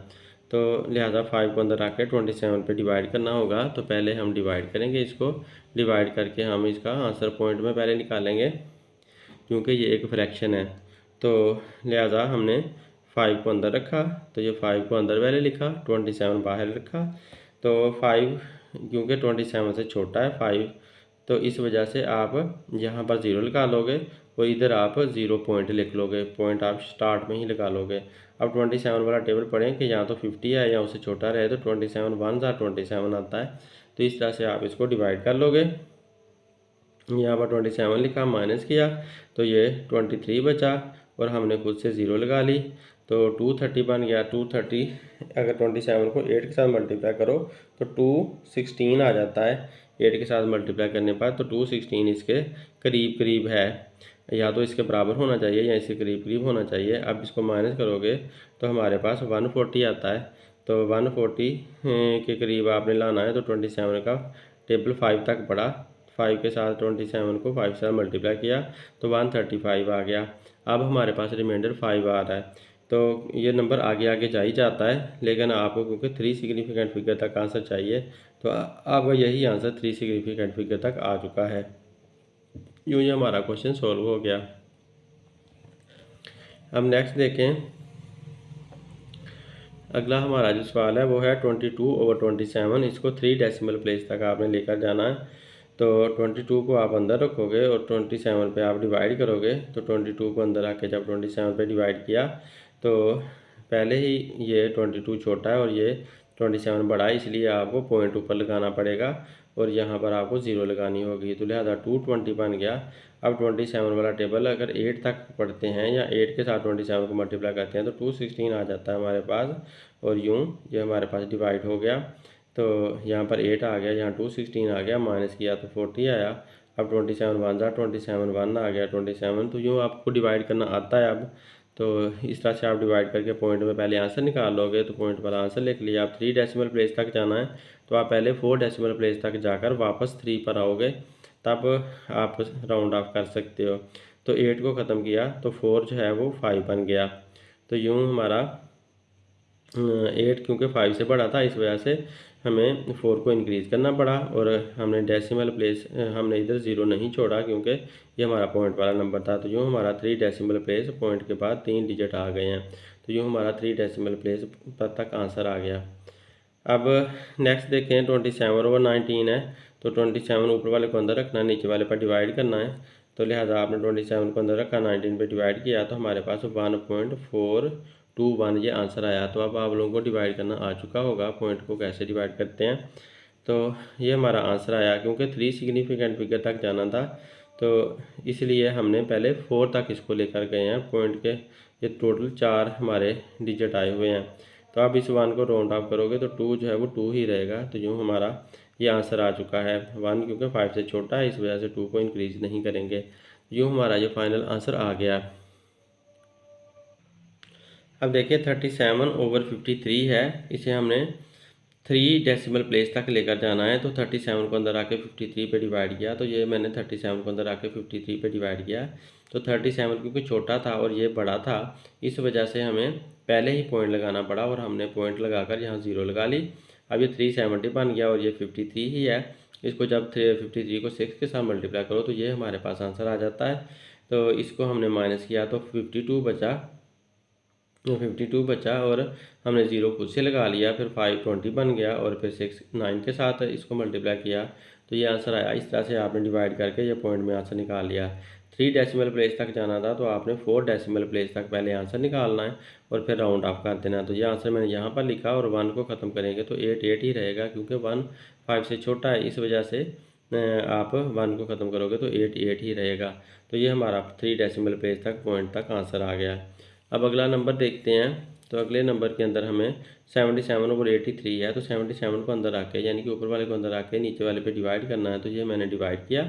तो लिहाजा 5 को अंदर रख के 27 पे डिवाइड करना होगा। तो पहले हम डिवाइड करेंगे, इसको डिवाइड करके हम इसका आंसर पॉइंट में पहले निकालेंगे, क्योंकि ये एक फ्रैक्शन है। तो लिहाजा हमने 5 को अंदर रखा, तो ये 5 को अंदर पहले लिखा, 27 बाहर रखा। तो 5 क्योंकि 27 से छोटा है 5, तो इस वजह से आप यहाँ पर 0 लगा लोगे, और इधर आप 0 पॉइंट लिख लोगे, पॉइंट आप स्टार्ट में ही लगा लोगे। अब 27 वाला टेबल पढ़ें कि या तो 50 है या उससे छोटा रहे, तो 27 1 27 आता है। तो इस तरह से आप इसको डिवाइड कर लोगे। यहाँ पर 27 लिखा, माइनस किया, तो ये 23 बचा, और हमने खुद से 0 लगा ली, तो 230 बन गया। 230 अगर 27 को 8 के साथ मल्टीप्लाई करो तो 216 आ जाता है। 8 के साथ मल्टीप्लाई करने पर तो 216 इसके करीब करीब है, या तो इसके बराबर होना चाहिए या इसके करीब करीब होना चाहिए। अब इसको माइनस करोगे तो हमारे पास 140 आता है। तो 140 के करीब आपने लाना है। तो 27 का टेबल 5 तक बढ़ा, 5 के साथ 27 को 5 से साथ मल्टीप्लाई किया तो 135 आ गया। अब हमारे पास रिमाइंडर 5 आ रहा है। तो ये नंबर आगे आगे जा ही जाता है, लेकिन आपको क्योंकि 3 सिग्निफिकेंट फिगर तक आंसर चाहिए, तो आपका यही आंसर 3 सिग्निफिकेंट फिगर तक आ चुका है। यूँ ही हमारा क्वेश्चन सॉल्व हो गया। अब नेक्स्ट देखें, अगला हमारा जो सवाल है वो है 22/27। इसको 3 डेसिमल प्लेस तक आपने लेकर जाना है। तो 22 को आप अंदर रखोगे और 27 पे आप डिवाइड करोगे। तो 22 को अंदर रख के जब 27 पे डिवाइड किया तो पहले ही ये 22 छोटा है और ये 27 बड़ा है, इसलिए आपको पॉइंट ऊपर लगाना पड़ेगा और यहाँ पर आपको 0 लगानी होगी। तो लिहाजा 220 बन गया। अब 27 वाला टेबल अगर 8 तक पढ़ते हैं या 8 के साथ 27 को मल्टीप्लाई करते हैं तो 216 आ जाता है हमारे पास, और यूँ ये हमारे पास डिवाइड हो गया। तो यहाँ पर 8 आ गया, यहाँ 216 आ गया, माइनस किया तो 40 आया। अब 27 1 27 1 आ गया 27। तो यूँ आपको डिवाइड करना आता है। अब तो इस तरह से आप डिवाइड करके पॉइंट में पहले आंसर निकाल लोगे। तो पॉइंट वाला आंसर लिख लिया। आप 3 डेसिमल प्लेस तक जाना है, तो आप पहले 4 डेसिमल प्लेस तक जाकर वापस 3 पर आओगे, तब आप राउंड ऑफ कर सकते हो। तो 8 को ख़त्म किया तो 4 जो है वो 5 बन गया। तो यूँ हमारा 8 क्योंकि 5 से बड़ा था, इस वजह से हमें 4 को इंक्रीज़ करना पड़ा, और हमने डेसिमल प्लेस हमने इधर 0 नहीं छोड़ा क्योंकि ये हमारा पॉइंट वाला नंबर था। तो यूँ हमारा 3 डेसिमल प्लेस पॉइंट के बाद 3 डिजिट आ गए हैं। तो यूँ हमारा 3 डेसिमल प्लेस तक आंसर आ गया। अब नेक्स्ट देखें 27/19 है। तो 27 ऊपर वाले को अंदर रखना, नीचे वाले पर डिवाइड करना है। तो लिहाजा आपने 27 को अंदर रखा, 19 पे डिवाइड किया, तो हमारे पास 1.421 ये आंसर आया। तो अब आप लोगों को डिवाइड करना आ चुका होगा, पॉइंट को कैसे डिवाइड करते हैं। तो ये हमारा आंसर आया, क्योंकि 3 सिग्निफिकेंट फिगर तक जाना था, तो इसलिए हमने पहले 4 तक इसको लेकर गए हैं पॉइंट के। ये टोटल 4 हमारे डिजिट आए हुए हैं। तो आप इस 1 को राउंड ऑफ करोगे तो 2 जो है वो 2 ही रहेगा। तो यूँ हमारा ये आंसर आ चुका है। 1 क्योंकि 5 से छोटा है, इस वजह से 2 को इंक्रीज़ नहीं करेंगे। यूँ हमारा ये फाइनल आंसर आ गया। अब देखिए 37/53 है, इसे हमने 3 डेसिमल प्लेस तक लेकर जाना है। तो 37 को अंदर आके 53 पे डिवाइड किया, तो ये मैंने 37 को अंदर आके 53 पे डिवाइड किया। तो 37 क्योंकि छोटा था और ये बड़ा था, इस वजह से हमें पहले ही पॉइंट लगाना पड़ा और हमने पॉइंट लगाकर यहाँ 0 लगा ली। अब ये 370 बन गया और ये 53 ही है। इसको जब 53 को 6 के साथ मल्टीप्लाई करो तो ये हमारे पास आंसर आ जाता है। तो इसको हमने माइनस किया तो 52 बचा और हमने 0 खुद से लगा लिया, फिर 520 बन गया और फिर 9 के साथ इसको मल्टीप्लाई किया तो ये आंसर आया। इस तरह से आपने डिवाइड करके ये पॉइंट में आंसर निकाल लिया। 3 डेसिमल प्लेस तक जाना था तो आपने 4 डेसिमल प्लेस तक पहले आंसर निकालना है और फिर राउंड ऑफ कर देना है। तो ये आंसर मैंने यहाँ पर लिखा और 1 को ख़त्म करेंगे तो 8 ही रहेगा, क्योंकि 1 5 से छोटा है, इस वजह से आप 1 को ख़त्म करोगे तो 8 ही रहेगा। तो ये हमारा 3 डेसिमल प्लेस तक पॉइंट तक आंसर आ गया। अब अगला नंबर देखते हैं। तो अगले नंबर के अंदर हमें 77/83 है, तो 77 को अंदर आके यानी कि ऊपर वाले को अंदर आके नीचे वाले पे डिवाइड करना है। तो ये मैंने डिवाइड किया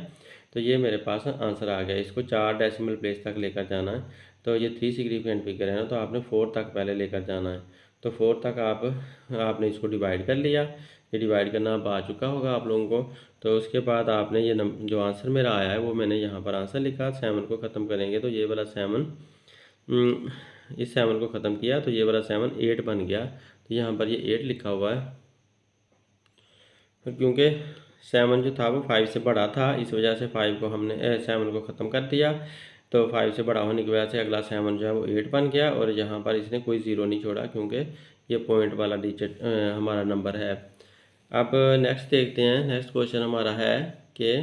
तो ये मेरे पास आंसर आ गया। इसको 4 डेसिमल प्लेस तक लेकर जाना है। तो ये 3 सिग्निफिकेंट फिगर है ना, तो आपने 4 तक पहले लेकर जाना है। तो 4 तक आपने इसको डिवाइड कर लिया। ये डिवाइड करना अब आ चुका होगा आप लोगों को। तो उसके बाद आपने ये जो आंसर मेरा आया है वो मैंने यहाँ पर आंसर लिखा। 7 को ख़त्म करेंगे तो ये वाला 7 इस 7 को ख़त्म किया तो ये वाला 7 8 बन गया। तो यहाँ पर ये 8 लिखा हुआ है क्योंकि 7 जो था वो 5 से बड़ा था, इस वजह से 5 को हमने 7 को ख़त्म कर दिया। तो 5 से बड़ा होने की वजह से अगला 7 जो है वो 8 बन गया और यहाँ पर इसने कोई ज़ीरो नहीं छोड़ा क्योंकि ये पॉइंट वाला डिजिट हमारा नंबर है। अब नेक्स्ट देखते हैं। नेक्स्ट क्वेश्चन हमारा है कि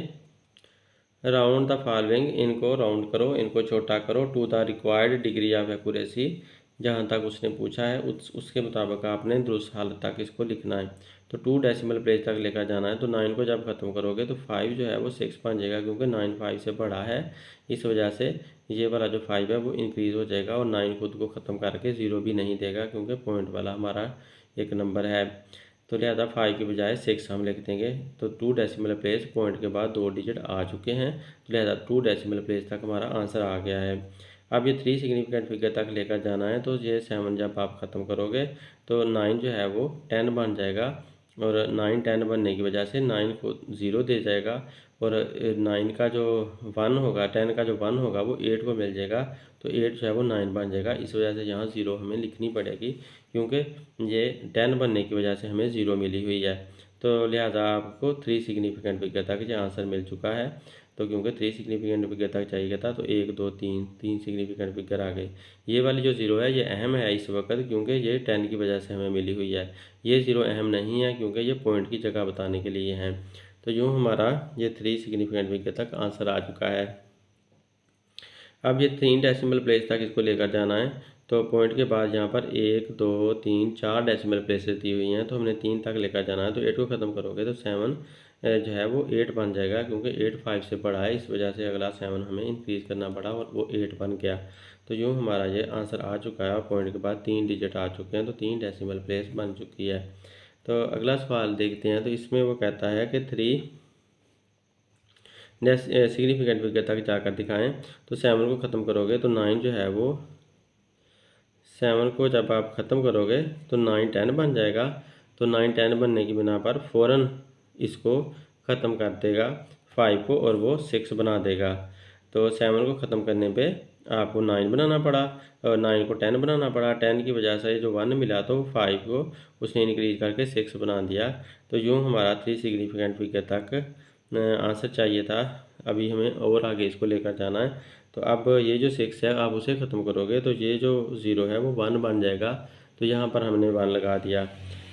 राउंड द फॉलोइंग, इनको राउंड करो, इनको छोटा करो to the required degree of accuracy. जहाँ तक उसने पूछा है उसके मुताबिक आपने दुरुस्त हालत तक इसको लिखना है। तो 2 डेसिमल प्लेस तक लेकर जाना है। तो 9 को जब ख़त्म करोगे तो 5 जो है वो 6 बन जाएगा, क्योंकि 9 5 से बड़ा है, इस वजह से ये वाला जो 5 है वो इंक्रीज़ हो जाएगा और 9 खुद को ख़त्म करके 0 भी नहीं देगा, क्योंकि पॉइंट वाला हमारा एक नंबर है। तो लिहाजा 5 के बजाय 6 हम लिख देंगे। तो 2 डेसिमल प्लेस पॉइंट के बाद 2 डिजिट आ चुके हैं, तो लिहाजा 2 डेसिमल प्लेस तक हमारा आंसर आ गया है। अब ये 3 सिग्निफिकेंट फिगर तक लेकर जाना है। तो ये 7 जब आप ख़त्म करोगे तो 9 जो है वो 10 बन जाएगा और 9 10 बनने की वजह से 9 को 0 दे जाएगा और 9 का जो 1 होगा, 10 का जो 1 होगा वो 8 को मिल जाएगा। तो 8 जो है वो 9 बन जाएगा। इस वजह से यहाँ 0 हमें लिखनी पड़ेगी, क्योंकि ये 10 बनने की वजह से हमें 0 मिली हुई है। तो लिहाजा आपको 3 सिग्निफिकेंट फिगर तक ये आंसर मिल चुका है। तो क्योंकि 3 सिग्निफिकेंट फिगर तक चाहिए था तो 1 2 3 सिग्निफिकेंट फिगर आ गए। ये वाली जो 0 है ये अहम है इस वक्त, क्योंकि ये 10 की वजह से हमें मिली हुई है। ये 0 अहम नहीं है क्योंकि ये पॉइंट की जगह बताने के लिए हैं। तो यूँ हमारा ये 3 सिग्निफिकेंट फिगर तक आंसर आ चुका है। अब ये 3 डेसिमल प्लेस तक इसको लेकर जाना है। तो पॉइंट के बाद यहाँ पर 1 2 3 4 डेसिमल प्लेसेस दी हुई हैं, तो हमने 3 तक लेकर जाना है। तो 8 को ख़त्म करोगे तो 7 जो है वो 8 बन जाएगा, क्योंकि 8 5 से बड़ा है, इस वजह से अगला 7 हमें इंक्रीज़ करना पड़ा और वो 8 बन गया। तो यूँ हमारा ये आंसर आ चुका है और पॉइंट के बाद 3 डिजिट आ चुके हैं, तो 3 डेसिमल प्लेस बन चुकी है। तो अगला सवाल देखते हैं। तो इसमें वो कहता है कि 3 सिग्निफिकेंट फिगर तक जाकर दिखाएं। तो 7 को ख़त्म करोगे तो 9 जो है वो 7 को जब आप ख़त्म करोगे तो 9 10 बन जाएगा। तो 9 10 बनने की बिना पर फ़ौरन इसको ख़त्म कर देगा 5 को और वो 6 बना देगा। तो 7 को ख़त्म करने पे आपको 9 बनाना पड़ा और 9 को 10 बनाना पड़ा। 10 की वजह से जो 1 मिला तो 5 को उसने इंक्रीज करके 6 बना दिया। तो यूँ हमारा 3 सिग्निफिकेंट फिगर तक आंसर चाहिए था। अभी हमें और आगे इसको लेकर जाना है। तो अब ये जो 6 है आप उसे ख़त्म करोगे तो ये जो 0 है वो 1 बन जाएगा। तो यहाँ पर हमने 1 लगा दिया।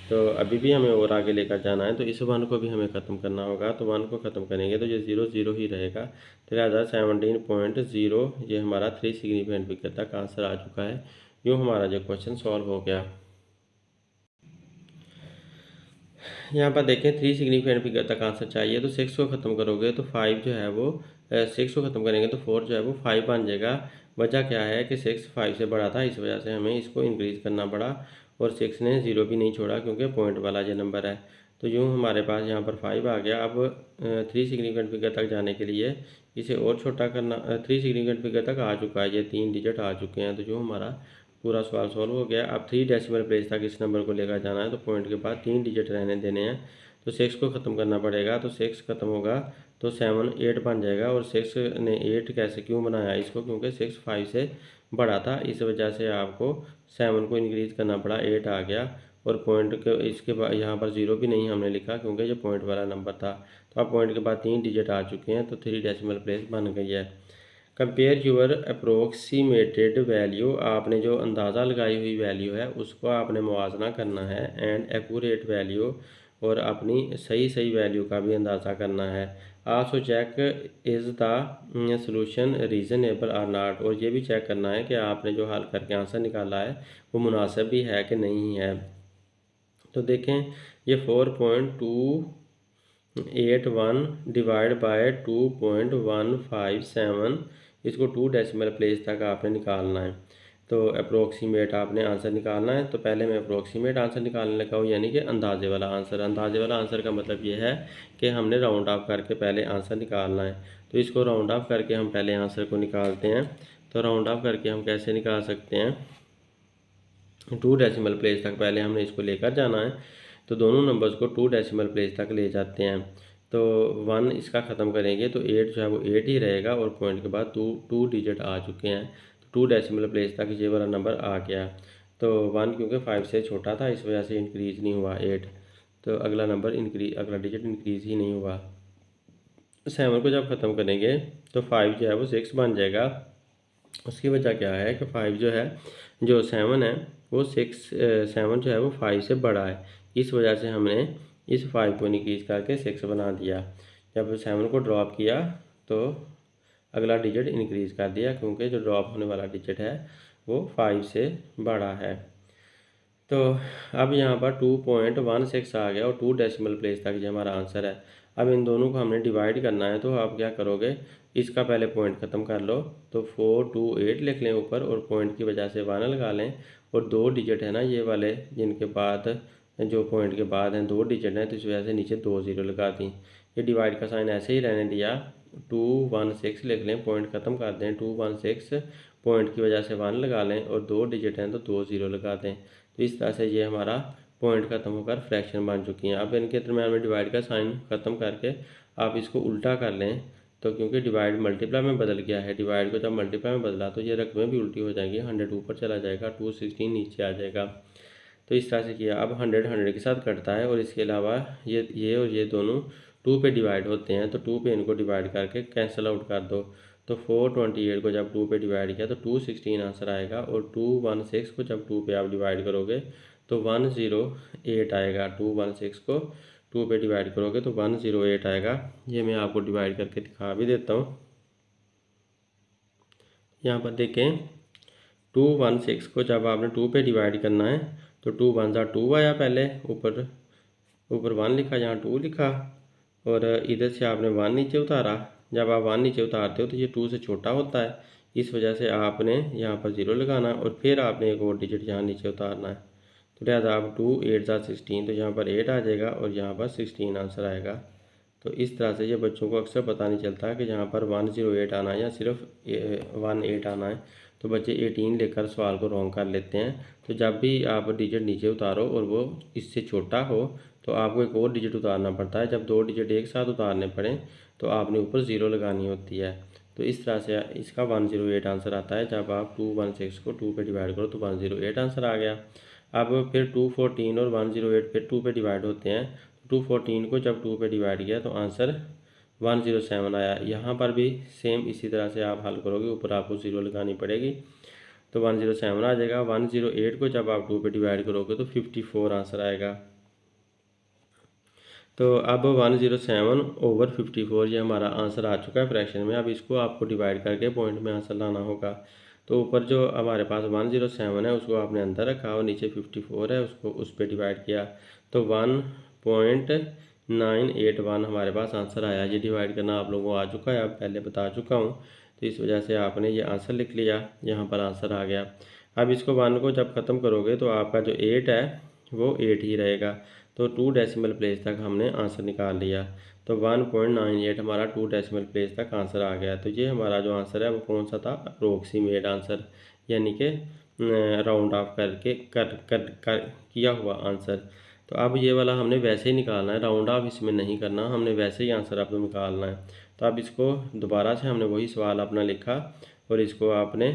तो अभी भी हमें और आगे लेकर जाना है, तो इस 1 को भी हमें ख़त्म करना होगा। तो 1 को ख़त्म करेंगे तो ये 0 0 ही रहेगा। तो लिहाजा 17.0 ये हमारा 3 सिग्निफिकेंट फिगर तक आंसर आ चुका है। यूँ हमारा जो क्वेश्चन सॉल्व हो गया। यहाँ पर देखें 3 सिग्निफिकेंट फिगर तक आंसर चाहिए। तो 6 को ख़त्म करोगे तो 5 जो है वो 6 को ख़त्म करेंगे तो 4 जो है वो 5 बन जाएगा। वजह क्या है कि 6 5 से बड़ा था, इस वजह से हमें इसको इंक्रीज़ करना पड़ा और 6 ने 0 भी नहीं छोड़ा क्योंकि पॉइंट वाला ये नंबर है। तो यूँ हमारे पास यहाँ पर 5 आ गया। अब 3 सिग्निफिकेंट फिगर तक जाने के लिए इसे और छोटा करना। 3 सिग्निफिकेंट फिगर तक आ चुका है, ये 3 डिजिट आ चुके हैं। तो जो हमारा पूरा सवाल सॉल्व हो गया। अब 3 डेसिमल प्लेस तक इस नंबर को लेकर जाना है, तो पॉइंट के बाद 3 डिजिट रहने देने हैं। तो 6 को ख़त्म करना पड़ेगा, तो 6 ख़त्म होगा तो 7 8 बन जाएगा। और 6 ने 8 कैसे क्यों बनाया इसको, क्योंकि 6 5 से बड़ा था, इस वजह से आपको 7 को इंक्रीज़ करना पड़ा, 8 आ गया। और पॉइंट के इसके बाद यहाँ पर 0 भी नहीं हमने लिखा, क्योंकि ये पॉइंट वाला नंबर था। तो अब पॉइंट के बाद 3 डिजिट आ चुके हैं, तो 3 डेसिमल प्लेस बन गई है। कंपेयर यूर अप्रोक्सीमेटेड वैल्यू, आपने जो अंदाज़ा लगाई हुई वैल्यू है उसको आपने मुआवजा करना है, एंड एक्यूरेट वैल्यू, और अपनी सही वैल्यू का भी अंदाज़ा करना है। Also check is the solution reasonable और नॉट, और ये भी चेक करना है कि आपने जो हल करके आंसर निकाला है वो मुनासिब भी है कि नहीं है। तो देखें, ये 4.281 डिवाइड बाय 2.157, इसको 2 डेसिमल प्लेस तक आपने निकालना है। तो अप्रोक्सीमेट आपने आंसर निकालना है। तो पहले मैं अप्रोक्सीमेट आंसर निकालने लगा हूँ, यानी कि अंदाजे वाला आंसर। अंदाजे वाला आंसर का मतलब ये है कि हमने राउंड ऑफ करके पहले आंसर निकालना है। तो इसको राउंड ऑफ करके हम पहले आंसर को निकालते हैं। तो राउंड ऑफ करके हम कैसे निकाल सकते हैं, 2 डेसिमल प्लेस तक पहले हमने इसको लेकर जाना है। तो दोनों नंबर्स को 2 डेसिमल प्लेस तक ले जाते हैं। तो 1 इसका ख़त्म करेंगे तो 8 जो है वो 8 ही रहेगा, और पॉइंट के बाद 2 डिजिट आ चुके हैं। तो 2 डेसिमल प्लेस तक ये वाला नंबर आ गया। तो 1 क्योंकि 5 से छोटा था, इस वजह से इंक्रीज़ नहीं हुआ 8। तो अगला नंबर अगला डिजिट इंक्रीज़ ही नहीं हुआ। 7 को जब ख़त्म करेंगे तो 5 जो है वो 6 बन जाएगा। उसकी वजह क्या है कि 5 जो है, जो 7 है वो 7 जो है वो 5 से बड़ा है, इस वजह से हमने इस 5 को इंक्रीज़ करके 6 बना दिया। जब 7 को ड्रॉप किया तो अगला डिजिट इंक्रीज़ कर दिया, क्योंकि जो ड्रॉप होने वाला डिजिट है वो 5 से बड़ा है। तो अब यहाँ पर 2.16 आ गया, और 2 डेसिमल प्लेस तक ये हमारा आंसर है। अब इन दोनों को हमने डिवाइड करना है, तो आप क्या करोगे, इसका पहले पॉइंट ख़त्म कर लो। तो 428 लिख लें ऊपर, और पॉइंट की वजह से 1 लगा लें। और 2 डिजिट है ना ये वाले, जिनके बाद जो पॉइंट के बाद हैं 2 डिजिट हैं, तो इस वजह से नीचे 2 0 लगा दी। ये डिवाइड का साइन ऐसे ही रहने दिया। 216 लिख लें, पॉइंट ख़त्म कर दें, 216, पॉइंट की वजह से 1 लगा लें, और 2 डिजिट हैं तो 2 0 लगा दें। तो इस तरह से ये हमारा पॉइंट ख़त्म होकर फ्रैक्शन बन चुकी हैं। अब इनके दरम्यान में डिवाइड का साइन ख़त्म करके आप इसको उल्टा कर लें। तो क्योंकि डिवाइड मल्टीप्लाई में बदल गया है, डिवाइड को जब मल्टीप्लाई में बदला तो ये रकमें भी उल्टी हो जाएंगी। 100 ऊपर चला जाएगा, 216 नीचे आ जाएगा। तो इस तरह से किया। अब 100 100 के साथ कटता है, और इसके अलावा ये और ये दोनों 2 पे डिवाइड होते हैं। तो 2 पे इनको डिवाइड करके कैंसिल आउट कर दो। तो 428 को जब 2 पे डिवाइड किया तो 216 आंसर आएगा, और 216 को जब 2 पे आप डिवाइड करोगे तो 108 आएगा। 216 को 2 पे डिवाइड करोगे तो 108 आएगा। ये मैं आपको डिवाइड करके दिखा भी देता हूँ। यहाँ पर देखें, 216 को जब आपने 2 पे डिवाइड करना है तो 2 1 ज़ा 2 आया, पहले ऊपर 1 लिखा, यहाँ 2 लिखा, और इधर से आपने 1 नीचे उतारा। जब आप 1 नीचे उतारते हो तो ये 2 से छोटा होता है, इस वजह से आपने यहाँ पर 0 लगाना, और फिर आपने एक और डिजिट यहाँ नीचे उतारना है। तो लिहाजा आप 2 8 ज़ा 16, तो यहाँ पर 8 आ जाएगा, और यहाँ पर 16 आंसर आएगा। तो इस तरह से ये बच्चों को अक्सर पता नहीं चलता है कि यहाँ पर 108 आना है या सिर्फ 18 आना है। तो बच्चे 18 लेकर सवाल को रॉन्ग कर लेते हैं। तो जब भी आप डिजिट नीचे उतारो और वो इससे छोटा हो तो आपको एक और डिजिट उतारना पड़ता है। जब 2 डिजिट एक साथ उतारने पड़ें तो आपने ऊपर 0 लगानी होती है। तो इस तरह से इसका 108 आंसर आता है। जब आप 216 को 2 पे डिवाइड करो तो 108 आंसर आ गया। अब फिर 214 और 108 फिर 2 पे डिवाइड होते हैं। 214 को जब 2 पे डिवाइड किया तो आंसर 107 आया। यहाँ पर भी सेम इसी तरह से आप हल करोगे, ऊपर आपको 0 लगानी पड़ेगी, तो 107 आ जाएगा। 108 को जब आप 2 पे डिवाइड करोगे तो 54 आंसर आएगा। तो अब 107 ओवर 54 ये हमारा आंसर आ चुका है फ्रैक्शन में। अब इसको आपको डिवाइड करके पॉइंट में आंसर लाना होगा। तो ऊपर जो हमारे पास 107 है उसको आपने अंदर रखा, और नीचे 54 है उसको उस पर डिवाइड किया, तो 1.981 हमारे पास आंसर आया। ये डिवाइड करना आप लोगों को आ चुका है, अब पहले बता चुका हूँ, तो इस वजह से आपने ये आंसर लिख लिया, यहाँ पर आंसर आ गया। अब इसको 1 को जब ख़त्म करोगे तो आपका जो 8 है वो 8 ही रहेगा। तो 2 डेसिमल प्लेस तक हमने आंसर निकाल लिया। तो 1.98 हमारा 2 डेसिमल प्लेस तक आंसर आ गया। तो ये हमारा जो आंसर है वो कौन सा था, अप्रोक्सीमेट आंसर, यानी कि राउंड ऑफ करके कर किया हुआ आंसर। तो अब ये वाला हमने वैसे ही निकालना है, राउंड ऑफ इसमें नहीं करना, हमने वैसे ही आंसर अब निकालना है। तो अब इसको दोबारा से हमने वही सवाल अपना लिखा और इसको आपने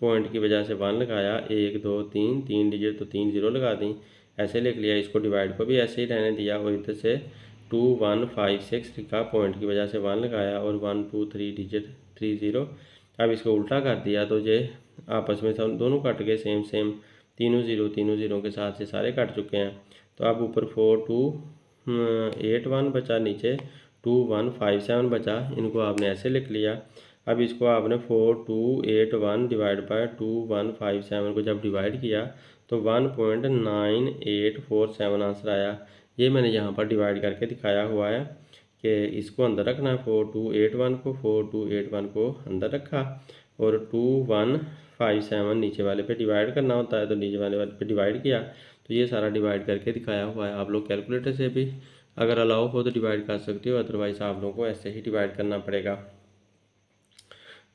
पॉइंट की वजह से 1 लगाया, 1 2 3 3 डिजिट तो 3 0 लगा दी, ऐसे लिख लिया। इसको डिवाइड को भी ऐसे ही रहने दिया और इधर से 2 1 5 6 लिखा, पॉइंट की वजह से 1 लगाया और 1 2 3 डिजिट 3 0। अब इसको उल्टा कर दिया तो ये आपस में सब दोनों कट गए सेम सेम, तीनों ज़ीरो के साथ से सारे कट चुके हैं। तो अब ऊपर 4 2 8 1 बचा, नीचे 2 1 5 7 बचा, इनको आपने ऐसे लिख लिया। अब इसको आपने 4 2 8 1 डिवाइड बाय 2 1 5 7 को जब डिवाइड किया तो 1.9847 आंसर आया। ये मैंने यहाँ पर डिवाइड करके दिखाया हुआ है कि इसको अंदर रखना है, 4281 को 4281 को अंदर रखा और 2157 नीचे वाले पे डिवाइड करना होता है, तो नीचे वाले पे डिवाइड किया। तो ये सारा डिवाइड करके दिखाया हुआ है। आप लोग कैलकुलेटर से भी अगर अलाउ हो तो डिवाइड कर सकते हो, अदरवाइज़ आप लोगों को ऐसे ही डिवाइड करना पड़ेगा।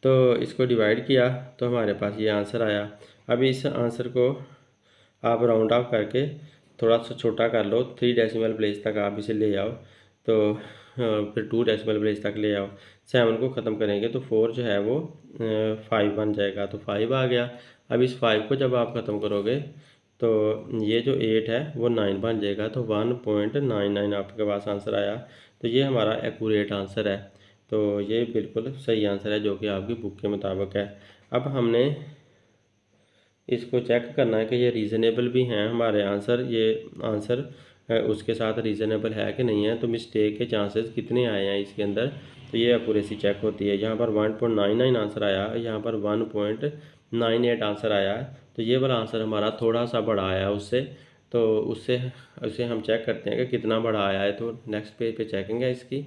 तो इसको डिवाइड किया तो हमारे पास ये आंसर आया। अब इस आंसर को आप राउंड ऑफ करके थोड़ा सा छोटा कर लो, 3 डेसिमल प्लेस तक आप इसे ले आओ, तो फिर 2 डेसिमल प्लेस तक ले आओ। 7 को ख़त्म करेंगे तो 4 जो है वो 5 बन जाएगा, तो 5 आ गया। अब इस 5 को जब आप ख़त्म करोगे तो ये जो 8 है वो 9 बन जाएगा, तो 1.99 आपके पास आंसर आया। तो ये हमारा एक्यूरेट आंसर है। तो ये बिल्कुल सही आंसर है जो कि आपकी बुक के मुताबिक है। अब हमने इसको चेक करना है कि ये रीज़नेबल भी हैं हमारे आंसर, ये आंसर उसके साथ रीज़नेबल है कि नहीं है, तो मिस्टेक के चांसेस कितने आए हैं इसके अंदर। तो ये एक्यूरेसी चेक होती है। यहाँ पर 1.99 आंसर आया, यहाँ पर 1.98 आंसर आया है। तो ये वाला आंसर हमारा थोड़ा सा बड़ा आया है उससे, तो उससे उसे हम चेक करते हैं कि कितना बड़ा आया है। तो नेक्स्ट पेज पे चेकिंग है इसकी।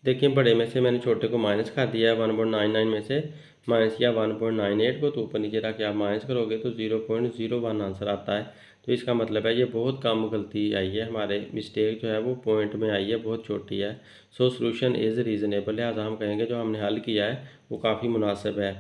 देखिए बड़े में से मैंने छोटे को माइनस कर दिया है, 1.99 में से माइनस किया 1.98 को, तो ऊपर नीचे रख के आप माइनस करोगे तो 0.01 आंसर आता है। तो इसका मतलब है ये बहुत कम गलती आई है, हमारे मिस्टेक जो है वो पॉइंट में आई है, बहुत छोटी है। सो सोल्यूशन इज़ रीज़नेबल, लिहाजा हम कहेंगे जो हमने हल किया है वो काफ़ी मुनासिब है।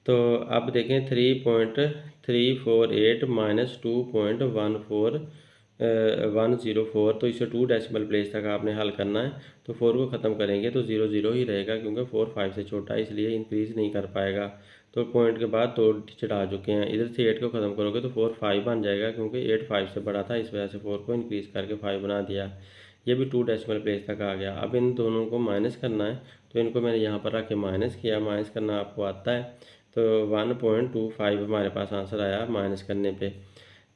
तो अब देखें 3.348 माइनस 2.104, तो इसे 2 डेसिमल प्लेस तक आपने हल करना है। तो 4 को ख़त्म करेंगे तो 0 0 ही रहेगा, क्योंकि 4 5 से छोटा है, इसलिए इंक्रीज़ नहीं कर पाएगा। तो पॉइंट के बाद 2 डिजिट आ चुके हैं। इधर से 8 को ख़त्म करोगे तो 4 5 बन जाएगा, क्योंकि 8 5 से बड़ा था, इस वजह से 4 को इंक्रीज़ करके 5 बना दिया। ये भी 2 डेसिमल प्लेस तक आ गया। अब इन दोनों को माइनस करना है, तो इनको मैंने यहाँ पर रख के माइनस किया। माइनस करना आपको आता है, तो 1.25 हमारे पास आंसर आया माइनस करने पे।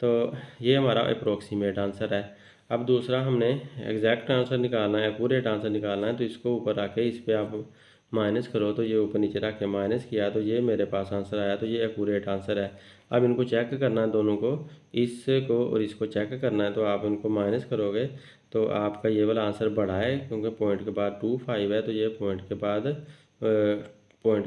तो ये हमारा अप्रोक्सीमेट आंसर है। अब दूसरा हमने एग्जैक्ट आंसर निकालना है, एक्यूरेट आंसर निकालना है। तो इसको ऊपर रख के इस पर आप माइनस करो, तो ये ऊपर नीचे रख के माइनस किया, तो ये मेरे पास आंसर आया। तो ये एक्यूरेट आंसर है। अब इनको चेक करना है दोनों को, इसको और इसको चेक करना है। तो आप इनको माइनस करोगे तो आपका ये वाला आंसर बड़ा है, क्योंकि पॉइंट के बाद 2 5 है, तो ये पॉइंट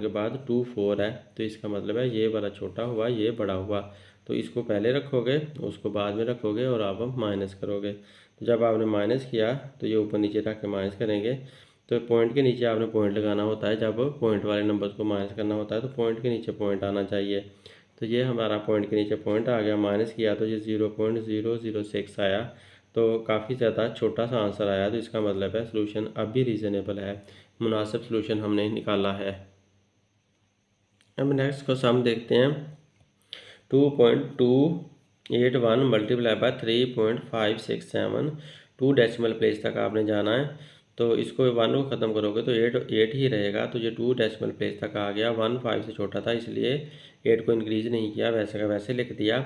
के बाद 2 4 है। तो इसका मतलब है ये वाला छोटा हुआ, ये बड़ा हुआ। तो इसको पहले रखोगे, उसको बाद में रखोगे और आप माइनस करोगे। तो जब आपने माइनस किया तो ये ऊपर नीचे रख के माइनस करेंगे। तो पॉइंट के नीचे आपने पॉइंट लगाना होता है, जब पॉइंट वाले नंबर्स को माइनस करना होता है तो पॉइंट के नीचे पॉइंट आना चाहिए। तो ये हमारा पॉइंट के नीचे पॉइंट आ गया, माइनस किया तो ये 0.006 आया। तो काफ़ी ज़्यादा छोटा सा आंसर आया। तो इसका मतलब है सलूशन अब भी रीज़नेबल है, मुनासिब सलूशन हमने निकाला है। अब नेक्स्ट को सम देखते हैं। 2.281 मल्टीप्लाई बाय 3.567, 2 डेसिमल प्लेस तक आपने जाना है। तो इसको 1 को ख़त्म करोगे तो 8 ही रहेगा। तो ये 2 डेसिमल प्लेस तक आ गया। 1 5 से छोटा था, इसलिए 8 को इंक्रीज़ नहीं किया, वैसे का वैसे लिख दिया।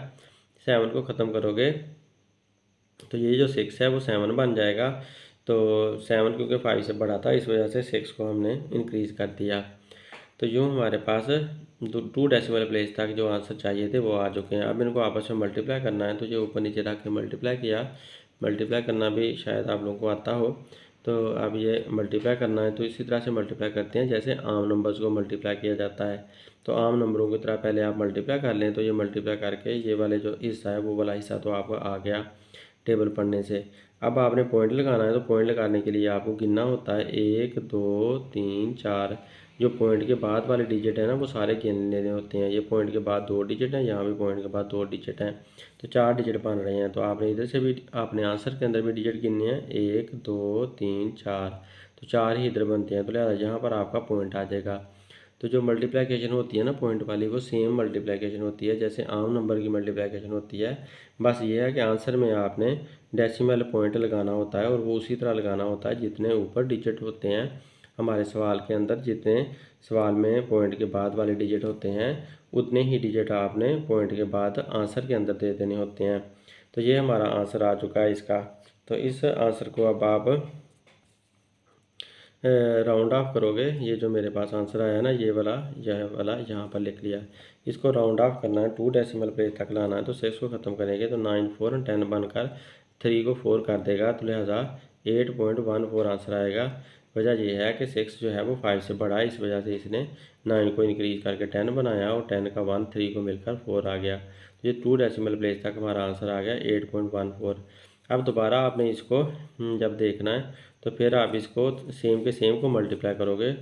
7 को ख़त्म करोगे तो ये जो 6 है वो 7 बन जाएगा। तो 7 क्योंकि 5 से बड़ा था, इस वजह से 6 को हमने इंक्रीज़ कर दिया। तो यूँ हमारे पास 2 डेसिमल प्लेस तक जो आंसर चाहिए थे वो आ चुके हैं। अब इनको आपस में मल्टीप्लाई करना है, तो ये ऊपर नीचे रख के मल्टीप्लाई किया। मल्टीप्लाई करना भी शायद आप लोगों को आता हो। तो अब ये मल्टीप्लाई करना है, तो इसी तरह से मल्टीप्लाई करते हैं जैसे आम नंबर्स को मल्टीप्लाई किया जाता है। तो आम नंबरों की तरह पहले आप मल्टीप्लाई कर लें। तो ये मल्टीप्लाई करके ये वाले जो हिस्सा है वो वाला हिस्सा तो आपका आ गया टेबल पढ़ने से। अब आपने पॉइंट लगाना है, तो पॉइंट लगाने के लिए आपको गिनना होता है 1 2 3 4। जो पॉइंट के बाद वाले डिजिट है ना वो सारे गिन लेने होते हैं। ये पॉइंट के बाद 2 डिजिट हैं, यहाँ भी पॉइंट के बाद 2 डिजिट हैं, तो 4 डिजिट बन रहे हैं। तो आपने इधर से भी आपने आंसर के अंदर भी डिजिट गिनने हैं, 1 2 3 4, तो 4 ही इधर बनते हैं, तो लिहाजा यहाँ पर आपका पॉइंट आ जाएगा। तो जो मल्टीप्लिकेशन होती है ना पॉइंट वाली, वो सेम मल्टीप्लिकेशन होती है जैसे आम नंबर की मल्टीप्लिकेशन होती है। बस ये है कि आंसर में आपने डेसिमल पॉइंट लगाना होता है, और वो उसी तरह लगाना होता है जितने ऊपर डिजिट होते हैं हमारे सवाल के अंदर। जितने सवाल में पॉइंट के बाद वाले डिजिट होते हैं उतने ही डिजिट आपने पॉइंट के बाद आंसर के अंदर दे देने होते हैं। तो ये हमारा आंसर आ चुका है इसका। तो इस आंसर को अब आप राउंड ऑफ करोगे। ये जो मेरे पास आंसर आया ना, ये वाला यह वाला यहाँ पर लिख लिया। इसको राउंड ऑफ करना है, 2 डेसिमल प्लेस तक लाना है। तो 6 को ख़त्म करेंगे तो 9 4 10 बनकर 3 को 4 कर देगा, तो लिहाजा 8.14 आंसर आएगा। वजह यह है कि 6 जो है वो 5 से बड़ा है, इस वजह से इसने 9 को इंक्रीज करके 10 बनाया, और 10 का 1 3 को मिलकर 4 आ गया। तो ये 2 डेसिमल प्लेस तक हमारा आंसर आ गया 8.14। अब दोबारा आपने इसको जब देखना है तो फिर आप इसको सेम के सेम को मल्टीप्लाई करोगे।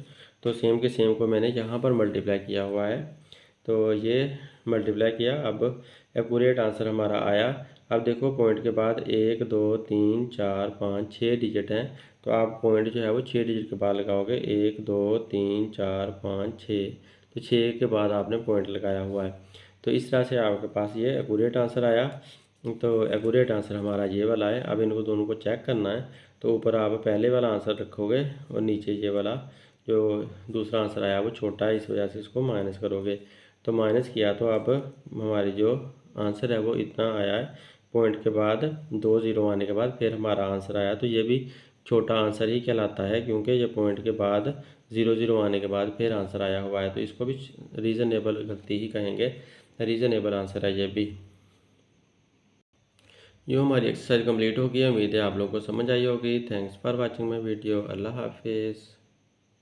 तो सेम के सेम को मैंने यहाँ पर मल्टीप्लाई किया हुआ है, तो ये मल्टीप्लाई किया। अब एक्यूरेट आंसर हमारा आया। अब देखो पॉइंट के बाद 1 2 3 4 5 6 डिजिट हैं, तो आप पॉइंट जो है वो 6 डिजिट के बाद लगाओगे, 1 2 3 4 5 6, तो 6 के बाद आपने पॉइंट लगाया हुआ है। तो इस तरह से आपके पास ये एक्यूरेट आंसर आया। तो एक्यूरेट आंसर हमारा ये वाला है। अब इनको दोनों को चेक करना है, तो ऊपर आप पहले वाला आंसर रखोगे और नीचे ये वाला जो दूसरा आंसर आया वो छोटा है, इस वजह से इसको माइनस करोगे। तो माइनस किया तो अब हमारी जो आंसर है वो इतना आया है। पॉइंट के बाद 2 ज़ीरो आने के बाद फिर हमारा आंसर आया, तो ये भी छोटा आंसर ही कहलाता है, क्योंकि ये पॉइंट के बाद 0 0 आने के बाद फिर आंसर आया हुआ है। तो इसको भी रीज़नेबल गलती ही कहेंगे, रीज़नेबल आंसर है ये भी। यो हमारी एक्सरसाइज कंप्लीट होगी। उम्मीद है आप लोगों को समझ आई होगी। Thanks for watching my video. Allah हाफिज़।